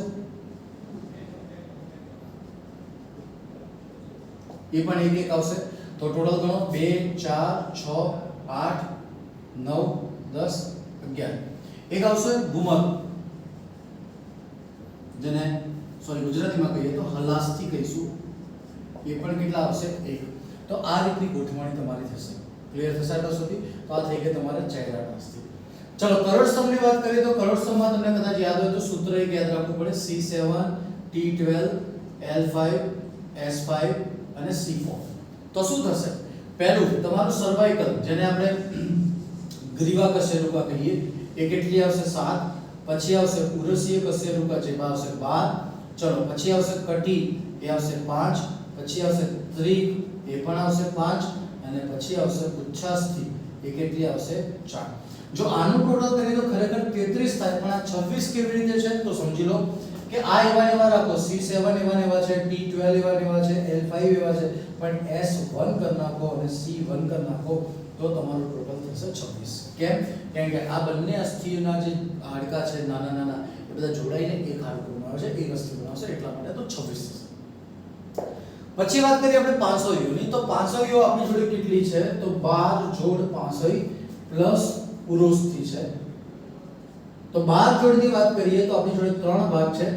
એ પણ એક આવશે. તો ટોટલ ગણો 2 4 6 8 9 10 11. એક આવશે ભૂમક, જેને સોરી ગુજરાતીમાં કહીએ તો હલાસ્થી કહીશું, એ પણ કેટલા આવશે? 1. તો આ રીતની ગોઠવણી તમારી થશે. ક્લિયર થશે આટલા સુધી? તો આ થઈ ગયા તમારા ચહેરાના અસ્થિ. ચલો કરોડ સ્તંભની વાત કરીએ તો કરોડ સ્તંભમાં તમને કદાચ યાદ હોય તો સૂત્ર એક યાદ રાખવું પડે: C7 T12 L5 S5 અને C4. તો શું થશે? પહેલું તમારું સર્વાઇકલ, જેને આપણે ગ્રીવા કશેરુકા કહીએ, એ કેટલી આવશે? 7. પછી આવશે ઉરસીય કશેરુકા, જેમાં આવશે 12. ચલો પછી આવશે કટી, એ આવશે 5. પછી આવશે ત્રિક, એ પણ આવશે 5. અને પછી આવશે ઉચ્છાસ્થિ, એ એ કેટલી આવશે 4. જો આનું ટોટલ કરીએ તો ખરેખર 33 થાય, પણ આ 26 કેવી રીતે છે તો સમજી લો કે આ એવા રાખો, C7 એવા છે, T12 એવા છે, L5 એવા છે, પણ S1 કરી નાખો અને C1 કરી નાખો તો તમારું ટોટલ થશે 26. કેમ? કેમ કે આ બંને અસ્થિઓના જે હાડકા છે નાના નાના એ બધા જોડાઈને એક હાડકું બનાવે છે, એક અસ્થિ બનાવશે, એટલા માટે તો 26 થશે. પછી વાત કરીએ આપણે 500 યુની. તો 500 યુ આપણી જોડે કેટલી છે તો 12 જોડ 500 પ્લસ ઉરોસ્થિ છે. તો 12 જોડની વાત કરીએ તો આપણી જોડે 3 ભાગ છે.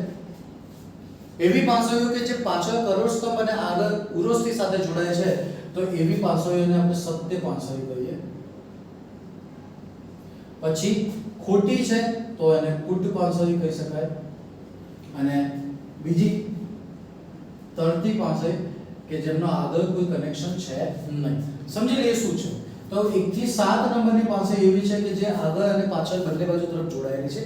એવી 500 યુ કે જે પાછળ કરોડ સ્તંભ અને આગળ ઉરોસ્થિ સાથે જોડાય છે, તો એવી 500 યુને આપણે સત્ય 500 યુ કહીએ. પછી ખોટી છે તો એને કુટ 500 યુ કહી શકાય. અને બીજી તરતી 500 કે જેમનો આગળ કોઈ કનેક્શન છે નહીં. સમજી લઈએ શું છે. તો 1 થી 7 નંબરની 500 એવી છે કે જે આગળ અને પાછળ બંને બાજુ તરફ જોડાયેલી છે.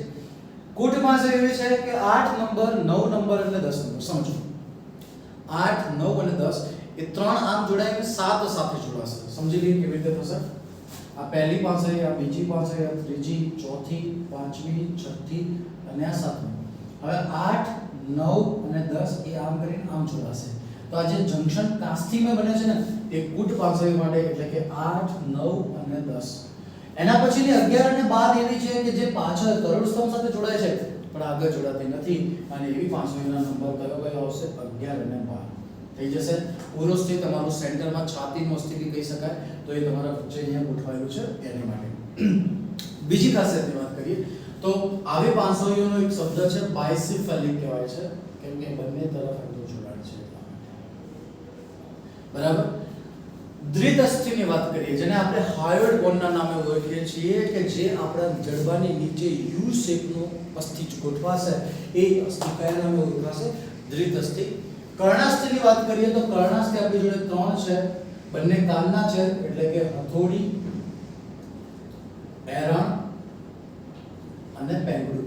કુટ 500 એવી છે કે 8 નંબર, 9 નંબર અને 10 નંબર. સમજો 8, 9 અને 10 એ ત્રણ આમ જોડાઈને 7 સાથે જોડાશે. સમજી લઈએ કેવી રીતે થશે. આ પહેલી 500, આ બીજી 500, આ ત્રીજી, ચોથી, પાંચમી, છઠ્ઠી અને આ સાતમી. હવે 8, 9 અને 10 એ આમ કરીને આમ જોડાશે. તો આ જે જંક્શન કાસ્થીમાં બને છે ને એ કુટ 500 માટે, એટલે કે 8, 9 અને 10. એના પછીની 11 અને 12 એવી છે કે જે પાછળ કરોડ સ્તંભ સાથે જોડાય છે પણ આગળ જોડાતી નથી, અને એવી 500 ના નંબર કયો આવશે 11 અને 12 થઈ જશે. ઉરોસ્થિ તમારું સેન્ટરમાં છાતીનું અસ્થિ કહી શકાય, તો એ તમારા વચ્ચે અહીંયા ગોઠવાયેલું છે એને માટે. બીજી ખાસિયતની વાત કરીએ તો આવી 500 યુનો એક શબ્દ છે બાયસિફેલિક કહેવાય છે, કેમ કે બંને તરફ એનું જોડાણ છે એટલા માટે. બરાબર. દ્વિત અસ્થિની વાત કરીએ જેને આપણે હાયોઇડ બોનના નામે ઓળખીએ છીએ, કે જે આપણા જડબાની નીચે યુ શેપનું અસ્થિ ગોઠવાશે, એ અસ્થિ કયા નામે ઓળખાશે? દ્વિત અસ્થિ. કર્ણાસ્થિની વાત કરીએ તો કર્ણાસ્થિ આપણી જોડે 3 છે, બંને કાનના છે, એટલે કે હથોડી, એરણ અને પેંગડું.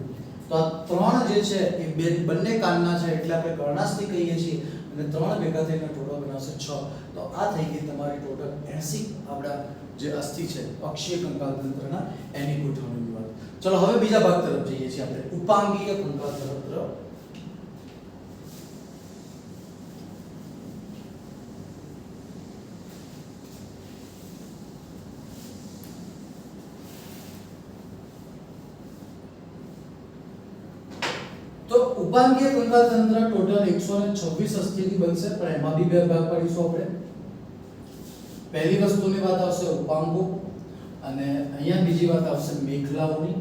તો આ 3 જે છે એ બંને કાનના છે એટલે આપણે કર્ણાસ્થિ કહીએ છીએ, અને 3 ભેગા થઈને ટોટલ બનાવશે 6. તો આ થઈ ગઈ તમારી ટોટલ 80 આપણા જે અસ્થિ છે અક્ષીય કંકાલ તંત્રના, એની ગોઠવણીની વાત. ચલો હવે બીજા ભાગ તરફ જઈએ છીએ આપણે, ઉપાંગીય કંકાલ તંત્ર. તો ઉપાંગીય કંકાલ તંત્ર ટોટલ 126 અસ્થિથી બનશે, પણ એમાં બી બે ભાગ પાડીશું આપણે. પહેલી વસ્તુની વાત આવશે ઉપાંગો, અને અહીંયા બીજી વાત આવશે મેખલાઓની.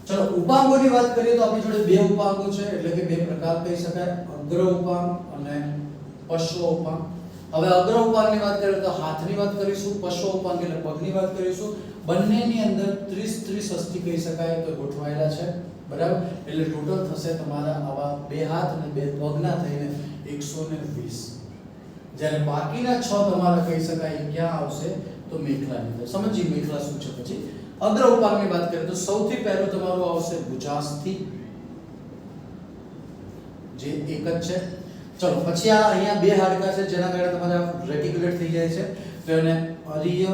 ચલો ઉપાંગોની વાત કરીએ તો આપણી જોડે બે ઉપાંગો છે, એટલે કે બે પ્રકાર કહી શકાય, અગ્ર ઉપાંગ અને પશ્વ ઉપાંગ. હવે અગ્ર ઉપાંગની વાત કરીએ તો હાથની વાત કરીશું, પશ્વ ઉપાંગ એટલે પગની વાત કરીશું. બંનેની અંદર 30 અસ્થિ કહી શકાય તો ગોઠવાયેલા છે. બરાબર. એટલે ટોટલ થશે તમારા આવા બે હાથ અને બે પગના થઈને 120. જ્યારે બાકીના 6 તમારા કહી શકાય ક્યાં આવશે તો મેખલાની અંદર. સમજીએ મેખલા શું છે. પછી અગ્ર ઉપાંગની વાત કરીએ તો સૌથી પહેલું તમારું આવશે ભુજાસ્થિ, જે એક જ છે. ચલો પછી આ અહીંયા બે હાડકા છે જેના કારણે તમારા રેટિક્યુલેટ થઈ જાય છે, તો એને અરિય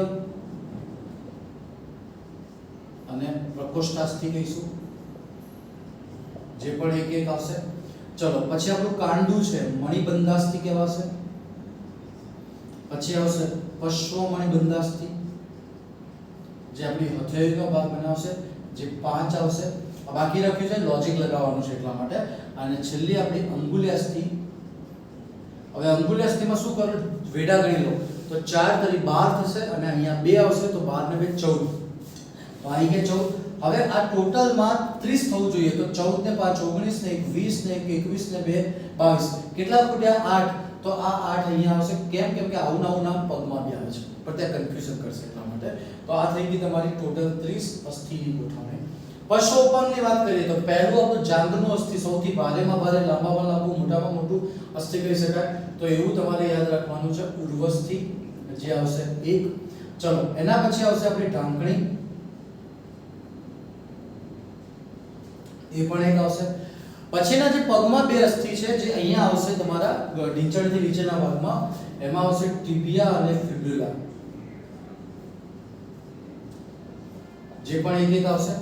અને પ્રકોષ્ઠાસ્થિ કહીશું, જે પણ એક આવશે. ચલો પછી આપણું કાંડું છે મણિબંધાસ્થિ કહેવાશે. પછી આવશે પશ્વ મણિબંધાસ્થિ, જે આપણી હથેળીનો ભાગ બનાવશે, જે 5 આવશે. બાકી રાખ્યું છે લોજિક લગાવવાનું છે એટલા માટે. અને છેલ્લી આપણી અંગુલ્યાસ્થિ. હવે અંગુલ્યાસ્થિમાં શું કરો, વેડા ગણી લો તો 4 તરી 12 થશે, અને અહીંયા 2 આવશે તો 12 ને 2 14. તો અહીં કે 14. હવે આ ટોટલમાં 30 થવું જોઈએ, તો 14 ને 5 19 ને 20 ને 21 ને 2 22. કેટલા ફૂટ્યા? 8. તો આ 8 અહીંયા આવશે. કેમ? કેમ કે આવું નામ પગમાં બી આવે છે, પણ ત્યાં કન્ફ્યુઝન કરશે એટલા માટે. તો આ થઈ ગઈ તમારી ટોટલ 30 અસ્થિની ગોઠવણી. પશ્વ ઉપાંગની વાત કરીએ તો પહેલું આપણું જાંઘનું અસ્થિ, સૌથી ભારેમાં ભારે, લાંબામાં લાંબુ, મોટામાં મોટું અસ્થિ કહી શકાય. તો એવું તમારે યાદ રાખવાનું છે, ઉર્વસ્થિ, જે આવશે 1. ચલો એના પછી આવશે આપણી ઢાંકણી, એ પણ એક આવશે. પછીના જે પગમાં બે અસ્થિ છે જે અહીંયા આવશે તમારા ઢીંચણથી નીચેના ભાગમાં, એમાં આવશે ટિબિયા અને ફિબ્યુલા. જે પણ એક એક આવશે.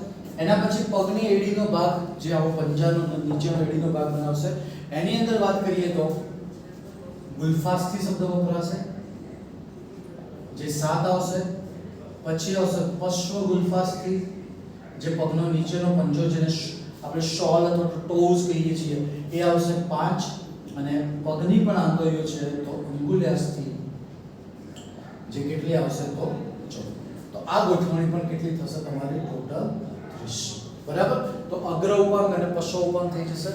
એના પછી પગની એડીનો ભાગ જે આવો પંજાનો નીચેનો એડીનો ભાગ બનાવશે. એની અંદર વાત કરીએ તો ગુલફાસ્થી શબ્દ વપરાશે જે 7 આવશે. પછી આવશે પશ્વ ગુલફાસ્થી જે પગનો નીચેનો પંજો જેને આપણે શોલ અથવા ટોઝ કહીએ છીએ એ આવશે 5. અને પગની પણ આંગળીઓ છે તો અંગુલ્યાસ્થિ જે કેટલી આવશે તો 14. તો આ ગોઠવણી પણ કેટલી થશે તમારી ટોટલ 30. બરાબર. તો અગ્ર ઉપાંગ અને પશ્વ ઉપાંગ થઈ જશે.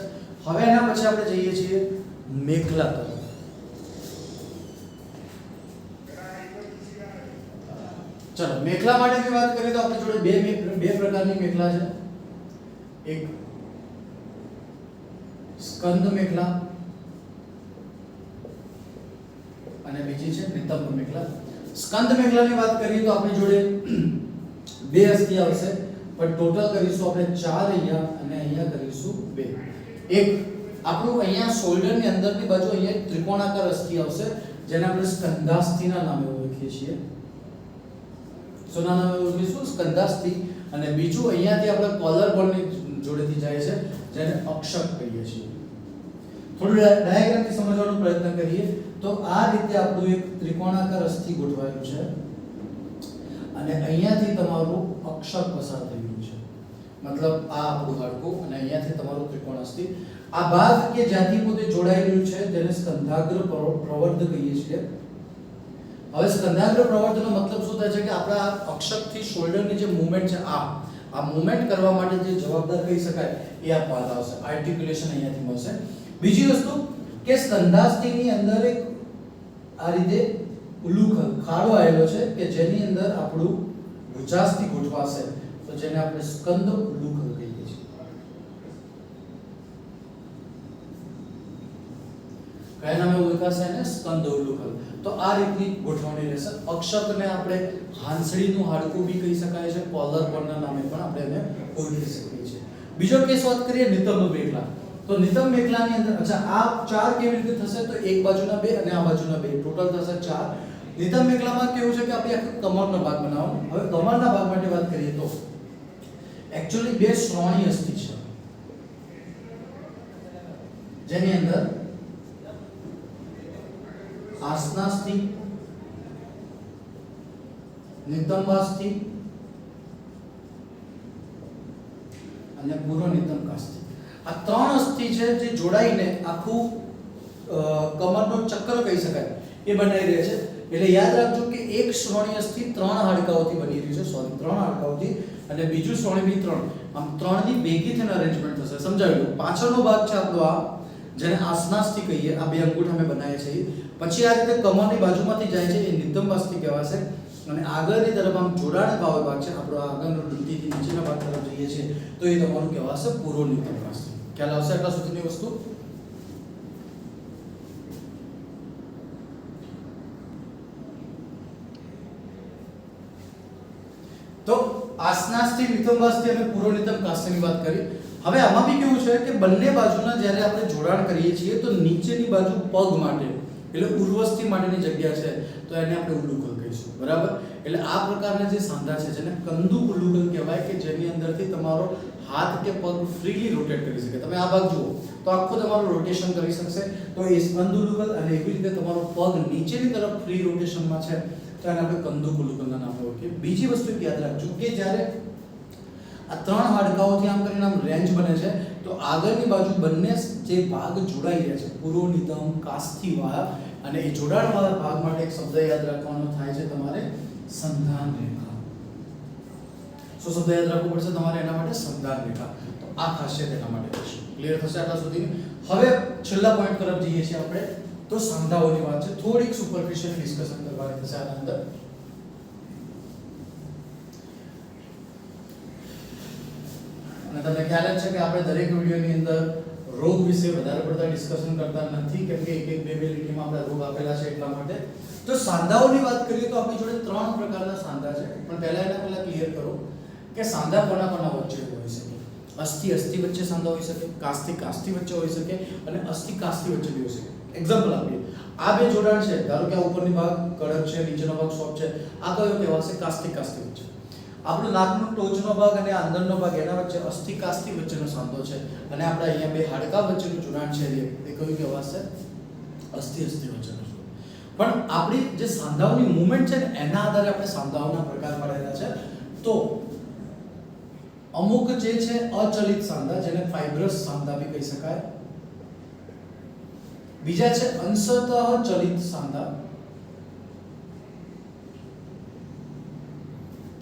હવે એના પછી આપણે જઈએ છીએ મેખલા તરફ. ચલો મેખલા માટેની વાત કરીએ તો આપણી જોડે બે પ્રકારની મેખલા છે. એક સ્કંદ મેખલા અને બીજી છે નિતંબ મેખલા. સ્કંદ મેખલાની વાત કરીએ તો આપણી જોડે 2 અસ્થિ આવશે પણ ટોટલ કરીશું આપણે 4 અહીંયા અને અહીંયા કરીશું 2. એક આપણું અહીંયા શોલ્ડરની અંદરની બાજુ અહીંયા એક ત્રિકોણાકાર અસ્થિ આવશે જેને આપણે સ્કંદાસ્થિના નામે ઓળખીએ છીએ. સોના નામે ઓળખીશું સ્કંદાસ્થિ. અને બીજું અહીંયાથી આપણે કોલર બોનની જોડેથી જાય છે જેને અક્ષક કહીએ છીએ. થોડું ડાયાગ્રામથી સમજવાનો પ્રયત્ન કરીએ તો આ રીતે આપણું એક ત્રિકોણાકાર અસ્થિ ગોઠવાયેલું છે અને અહીંયાથી તમારું અક્ષક પસાર થઈ રહ્યું છે. મતલબ આ આપણું હાડકું અને અહીંયાથી તમારું ત્રિકોણ અસ્થિ. આ ભાગ કે જ્યાંથી પોતે જોડાઈ રહ્યું છે તેને સ્કંધાગ્ર પ્રવર્ધ કહીએ છીએ. હવે સ્કંધાગ્ર પ્રવર્ધનો મતલબ શું થાય છે કે આપણા અક્ષકથી શોલ્ડરની જે મૂવમેન્ટ છે આ મૂવમેન્ટ કરવા માટે જે જવાબદાર કહી શકાય એ આ ભાગ આવશે. આર્ટિક્યુલેશન અહીંયાથી મળશે. બીજી વસ્તુ કે સ્કંધાસ્થિની અંદર એક આ રીતે ઉલુખલ ખાડો આવેલો છે કે જેની અંદર આપણું ભુજાસ્થિ ગોઠવાશે તો જેને આપણે સ્કંદ ઉલુખલ કહીએ છીએ. કયા નામે ઓળખાશે એને? સ્કંદ ઉલુખલ. તો આ રીતની ગોઠવણી રહેશે. અક્ષકને આપણે હાંસળીનું હાડકું બી કહી શકાય છે, કોલર બોનના નામે પણ આપણે એને ઓળખી શકીએ છીએ. બીજો કેસ વાત કરીએ નિતંબ મેખલા. તો નિતંબ મેખલાની અંદર અચ્છા આ 4 કેવી રીતે થશે તો એક બાજુના 2 અને આ બાજુના 2 ટોટલ થશે 4. નિતંબ મેખલામાં કેવું છે કે આપણે આખો કમરનો ભાગ બનાવવાનો. હવે કમરના ભાગ માટે વાત કરીએ તો એક્ચ્યુઅલી 2 શ્રોણી અસ્થિ છે જેની અંદર આસનાસ્થિ, નિતંબાસ્થિ અને પૂર્વ નિતંબાસ્થિ. આ 3 અસ્થિ છે જે જોડાઈને આખું કમરનો ચક્ર કહી શકાય એ બનાવી રહે છે. એટલે યાદ રાખજો કે એક શ્રોણી અસ્થિ 3 હાડકાઓથી બની રહી છે. 3 હાડકાઓથી અને બીજું શ્રોણી બી 3. આમ 3 ની ભેગી થઈને અરેન્જમેન્ટ થશે. સમજાવી લો. પાછળનો ભાગ છે આપણો આ જેને આસનાસ્થિ કહીએ. આ 2 અંગૂઠા અમે બનાવીએ છીએ. પછી આ રીતે કમરની બાજુમાંથી જાય છે એ નિતંબાસ્થિ કહેવાશે. અને આગળની તરફ આમ જોડાણ ભાવ ભાગ છે આપણો આગળનો ડૂંટીથી નીચેના ભાગ તરફ જઈએ છીએ તો એ તમારું કહેવાશે પૂર્વ નિતંબાસ્થિ. ખ્યાલ આવશે આટલા સુધીની વસ્તુ? તો આસનાસ્થિ, નિતંબાસ્થિ અને પૂર્વ નિતંબાસ્થિની વાત કરી. હવે આમાં બી કેવું છે કે બંને બાજુના જ્યારે આપણે જોડાણ કરીએ છીએ તો નીચેની બાજુ પગ માટે એટલે ઉર્વસ્થિ માટેની જગ્યા છે તો એને આપણે ઉલુકલ કહીશું. બરાબર. એટલે આ પ્રકારના જે સાંધા છે જેને કંદુક ઉલુકલ કહેવાય કે જેની અંદરથી તમારો હાથ કે પગ ફ્રીલી રોટેટ કરી શકે. તમે આ ભાગ જુઓ તો આખો તમારો રોટેશન કરી શકશે. તો એ કંદ ઉલુકલ અને એવી રીતે તમારો પગ નીચેની તરફ ફ્રી રોટેશનમાં છે તો એને આપણે કંદુક ઉલુકલના નામે ઓળખીએ. બીજી વસ્તુ યાદ રાખજો કે જ્યારે આ 3 હાડકાઓથી આમ કરીને આમ રેન્જ બને છે તો આગળની બાજુ બંને જે ભાગ જોડાઈ રહ્યા છે પૂર્વ નિતંબ કાસ્થિવા અને એ જોડાણવાળા ભાગ માટે એક શબ્દ યાદ રાખવાનો થાય છે તમારે સંધાન રેખા. શું શબ્દ યાદ રાખવો પડશે તમારે એના માટે? સંધાન રેખા. તો આ ખાસિયત એના માટે હશે. ક્લિયર થશે આટલા સુધી? હવે છેલ્લા પોઈન્ટ તરફ જઈએ છીએ આપણે તો સાંધાઓની વાત છે. થોડીક સુપરફિશિયલ ડિસ્કશન કરવાની થશે આના અંદર. અને તમને ખ્યાલ જ છે કે આપણે દરેક વિડિયોની અંદર રોગ વિશે વધારે પડતા ડિસ્કશન કરતા નથી કેમ કે એક બે લીટીમાં આપણે રોગ આપેલા છે એટલા માટે. તો સાંધાઓની વાત કરીએ તો આપણી જોડે 3 પ્રકારના સાંધા છે. પણ પહેલા ક્લિયર કરો કે સાંધા કોના વચ્ચે હોઈ શકે? અસ્થિ વચ્ચે સાંધા હોઈ શકે, કાસ્થિ વચ્ચે હોઈ શકે અને અસ્થિ કાસ્થિ વચ્ચે બી હોઈ શકે. એક્ઝામ્પલ આપીએ. આ 2 જોડાણ છે. ધારો કે આ ઉપરની ભાગ કડક છે, નીચેનો ભાગ સોફ્ટ છે. આ કયો કહેવાશે? કાસ્થિ વચ્ચે. આપણું નાકનો ટોચનો ભાગ અને અંદરનો ભાગ એના વચ્ચે અસ્થિ કાસ્થી વચ્ચેનો સાંધો છે અને આપણે અહીંયા બે હાડકા વચ્ચેનું જોડાણ છે એ કયું કહેવાશે? અસ્થિ વચ્ચેનો જોડાણ. પણ આપણી જે સાંધાઓની મૂવમેન્ટ છે ને એના આધારે આપણે સાંધાઓના પ્રકાર પાડેલા છે. તો અમુક જે છે અચલિત સાંધા, જેને ફાઇબ્રસ સાંધા બી કહી શકાય. બીજા છે અંશતઃ ચલિત સાંધા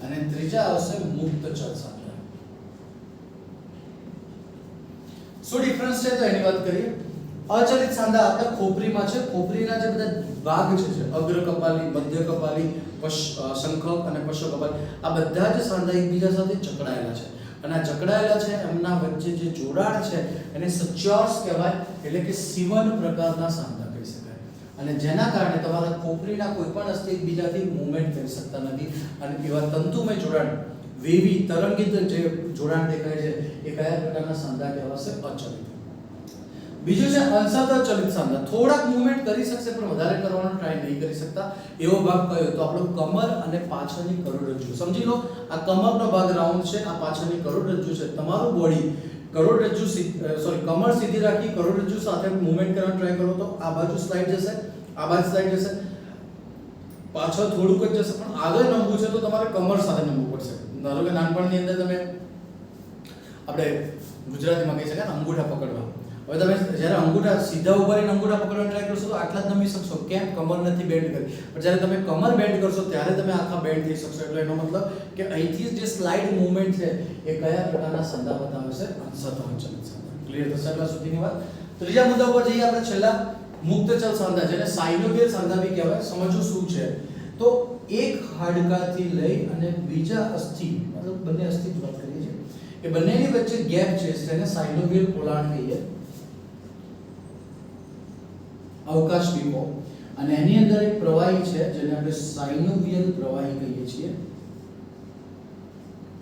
અને ત્રીજા આવશે મુક્ત ચલ સાંધા. શું ડિફરન્સ છે તો એની વાત કરીએ. અચલિત સાંધા આપણા ખોપરીમાં છે. ખોપરીના જે બધા ભાગ છે અગ્ર કપાલી, મધ્ય કપાલી, શંખક અને પશ્ચ કપાલી, આ બધા જ સાંધા એકબીજા સાથે જકડાયેલા છે અને આ જકડાયેલા છે એમના વચ્ચે જે જોડાણ છે એને સચ્યોર્સ કહેવાય, એટલે કે સીવન પ્રકારના સાંધા કહી શકાય. અને જેના કારણે તમારા ખોપરીના કોઈ પણ અસ્થિ એકબીજાથી મૂવમેન્ટ કરી શકતા નથી અને એવા તંતુમય જોડાણ, વેવી તરંગિત જે જોડાણ દેખાય છે એ કયા પ્રકારના સાંધા કહેવાશે? અચલિત. બીજું છે અંશતઃ ચલિત સાંધા. થોડાક મૂવમેન્ટ કરી શકશે પણ વધારે કરવાનો ટ્રાય નહીં કરી શકતા. એવો ભાગ કયો? તો આપણો કમર અને પાછળની કરોડરજ્જુ. સમજી લો, આ કમરનો ભાગ રાઉન્ડ છે, આ પાછળની કરોડરજ્જુ છે. તમારું બોડી કરોડરજ્જુ કમર સીધી રાખી કરોડરજ્જુ સાથે મૂવમેન્ટ કરવાનો ટ્રાય કરો તો આ બાજુ સ્લાઇડ જશે, આ બાજુ સ્લાઇડ જશે, પાછળ થોડુંક જ જશે, પણ આગળ નમવું છે તો તમારે કમર સાથે નમવું પડશે. ધારો કે નાનપણની અંદર તમે આપણે ગુજરાતીમાં કહી શકાય ને અંગૂઠા પકડવા. હવે તમે જ્યારે અંગૂઠા સીધા ઉભા રહીને અંગૂઠા પકડવાનો ટ્રાય કરશો તો આટલા જ નમી શકશો. કેમ? કમર નથી બેન્ડ કરી. પણ જ્યારે તમે કમર બેન્ડ કરશો ત્યારે તમે આખા બેન્ડ થઈ શકશો. એટલે એનો મતલબ કે અહીંથી જે સ્લાઇડ મૂવમેન્ટ છે એ કયા પ્રકારના સાંધા બતાવે છે? અંશતઃ ચલિત સાંધા. ક્લિયર થશે આટલા સુધીની વાત? ત્રીજા મુદ્દા ઉપર જઈએ આપણે છેલ્લા, મુક્ત ચલ સાંધા, જેને સાયનોવિયલ સાંધા બી કહેવાય. સમજવું શું છે તો એક હાડકાથી લઈ અને બીજા અસ્થિ, મતલબ બંને અસ્થિ વાત કરીએ છીએ, એ બંનેની વચ્ચે ગેપ છે તેને સાયનોવિયલ પોલાણ કહીએ, અવકાશ ડીપો. અને એની અંદર એક પ્રવાહી છે જેને આપણે સાયનોવિયલ પ્રવાહી કહીએ છીએ,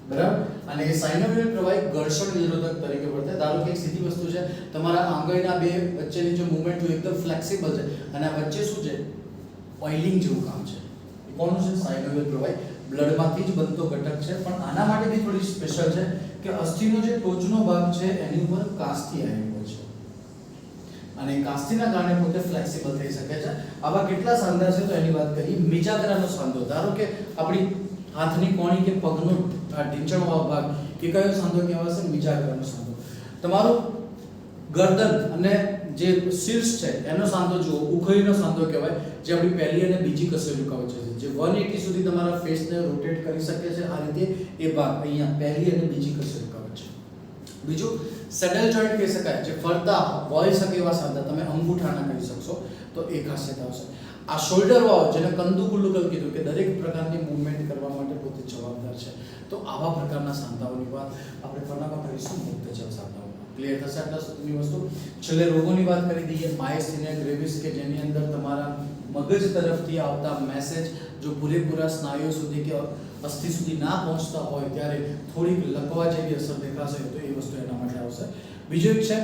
બરાબર. અને એ સાયનોવિયલ પ્રવાહી ઘર્ષણ નિરોધક તરીકે વર્તે. ધારો કે એક સીધી વસ્તુ છે, તમારા આંગળીના બે વચ્ચેની જે મૂવમેન્ટ છે એકદમ ફ્લેક્સિબલ છે અને આ વચ્ચે શું છે? ઓઇલિંગ જેવું કામ છે. કોનું છે? સાયનોવિયલ પ્રવાહી. બ્લડમાંથી જ બનતો ઘટક છે, પણ આના માટે બી થોડી સ્પેશિયલ છે કે અસ્થિનો જે ટોચનો ભાગ છે એની ઉપર કાસ્થી આવેલો છે અને કાસ્તીના કારણે પોતે ફ્લેક્સિબલ થઈ શકે છે. આવા કેટલા સાંધા છે તો એની વાત કરીએ. મિજાગ્રાનો સાંધો, ધારો કે આપણી હાથની કોણી કે પગનો ઢીંચણવાળો ભાગ, એ કયો સાંધો કહેવાશે? મિજાગ્રાનો સાંધો. તમારું ગરદન અને જે શીર્ષ છે એનો સાંધો જુઓ, ઉખળીનો સાંધો કહેવાય, જે આપણી પહેલી અને બીજી કશેરુકા વચ્ચે છે, જે 180 સુધી તમારા ફેસને રોટેટ કરી શકે છે. આ રીતે એ ભાગ અહીંયા પહેલી અને બીજી કશેરુકા વચ્ચે. બીજું સેડલ જોઈન્ટ કહી શકાય, જે ફરતા વળી શકે એવા સાંધા, તમે અંગૂઠાના કહી શકશો તો એ ખાસિયત આવશે. આ શોલ્ડર વાળો, જેને કંદુકુલ્લુકલ કીધું કે દરેક પ્રકારની મૂવમેન્ટ કરવા માટે પોતે જવાબદાર છે. તો આવા પ્રકારના સાંધાઓની વાત આપણે ફરનામાં કરીશું મુક્ત ચલ સાંધાઓ. ક્લિયર થશે આટલા સુધીની વસ્તુ? છેલ્લે રોગોની વાત કરી દઈએ. માયસ્થેનિયા ગ્રેવિસ, કે જેની અંદર તમારા મગજ તરફથી આવતા મેસેજ જો પૂરેપૂરા સ્નાયુઓ સુધી કે અસ્થિ સુધી ના પહોંચતા હોય ત્યારે થોડીક લકવા જેવી અસર દેખાશે, તો એ વસ્તુ એના માટે આવશે. બીજું એક છે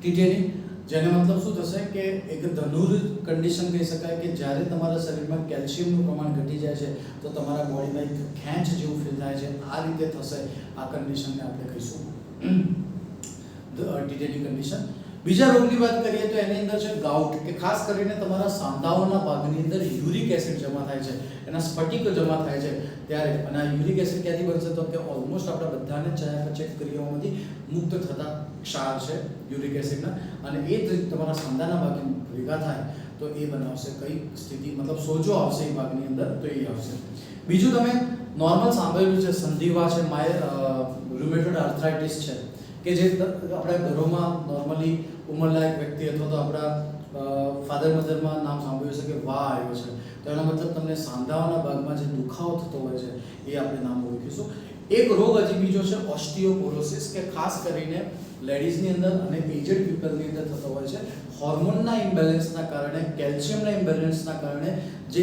ટીટેની, જેનો મતલબ શું થશે કે એક ધનુર કન્ડિશન કહી શકાય કે જ્યારે તમારા શરીરમાં કેલ્શિયમનું પ્રમાણ ઘટી જાય છે તો તમારા બોડીમાં એક ખેંચ જેવું ફીલ થાય છે. આ રીતે થશે. આ કન્ડિશનને આપણે કહીશું ટીટેની કન્ડિશન. બીજા રોગની વાત કરીએ તો એની અંદર છે ગાઉટ, કે ખાસ કરીને તમારા સાંધાઓના ભાગની અંદર યુરિક એસિડ જમા થાય છે, એના સ્ફટિકો જમા થાય છે ત્યારે. અને આ યુરિક એસિડ ક્યાંથી બનશે તો કે ઓલમોસ્ટ આપણા બધાને ચયાપચય ક્રિયાઓમાંથી મુક્ત થતા ક્ષાર છે યુરિક એસિડના, અને એ જ તમારા સાંધાના ભાગે ભેગા થાય તો એ બનાવશે કઈ સ્થિતિ, મતલબ સોજો આવશે એ ભાગની અંદર, તો એ આવશે. બીજું તમે નોર્મલ સાંભળેલું છે, સંધિવા છે, રૂમેટોઇડ આર્થરાઇટિસ છે, કે જે આપણા ઘરોમાં નોર્મલી ઉંમરલાયક વ્યક્તિ અથવા તો આપણા ફાધર મધરમાં નામ સાંભળ્યું છે કે વા આવ્યો છે, તો એનો મતલબ તમને સાંધાઓના ભાગમાં જે દુખાવો થતો હોય છે એ આપણે નામ ઓળખીશું. એક રોગ હજી બીજો છે ઓસ્ટિયોપોરોસિસ, કે ખાસ કરીને લેડીઝની અંદર અને એજડ પીપલની અંદર થતો હોય છે. હોર્મોનના ઇમ્બેલેન્સના કારણે, કેલ્શિયમના ઇમ્બેલેન્સના કારણે જે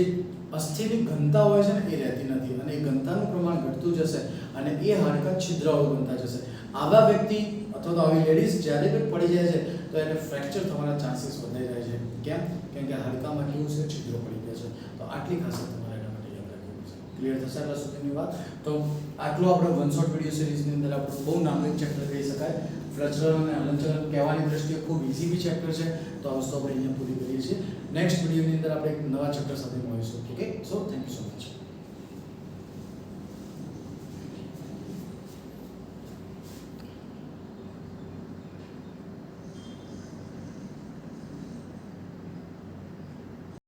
અસ્થિની ઘનતા હોય છે ને એ રહેતી નથી અને એ ઘનતાનું પ્રમાણ ઘટતું જશે અને એ હાડકાં છિદ્રાળુ બનતા જશે. આવા વ્યક્તિ અથવા તો આવી લેડીઝ જ્યારે પણ પડી જાય છે તો એને ફ્રેક્ચર થવાના ચાન્સીસ વધી જાય છે. કેમ? કેમ કે હાડકામાં કેવું છે? છિદ્રો પડી ગયા છે. તો આટલી ખાસિયત તમારે એના માટે યાદ રાખવી છે. ક્લિયર થશે આટલા સુધીની વાત. તો આટલો આપણે વન શોટ વિડીયો સિરીઝની અંદર આપણું બહુ નાનું એક ચેપ્ટર કહી શકાય. ફ્લચરલ અને હલનચલન કહેવાની દ્રષ્ટિએ ખૂબ ઇઝી બી ચેપ્ટર છે. તો આ વસ્તુ આપણે અહીંયા પૂરી કરીએ છીએ. નેક્સ્ટ વિડીયોની અંદર આપણે એક નવા ચેપ્ટર સાથે મળીશું. Okay, so thank you so much.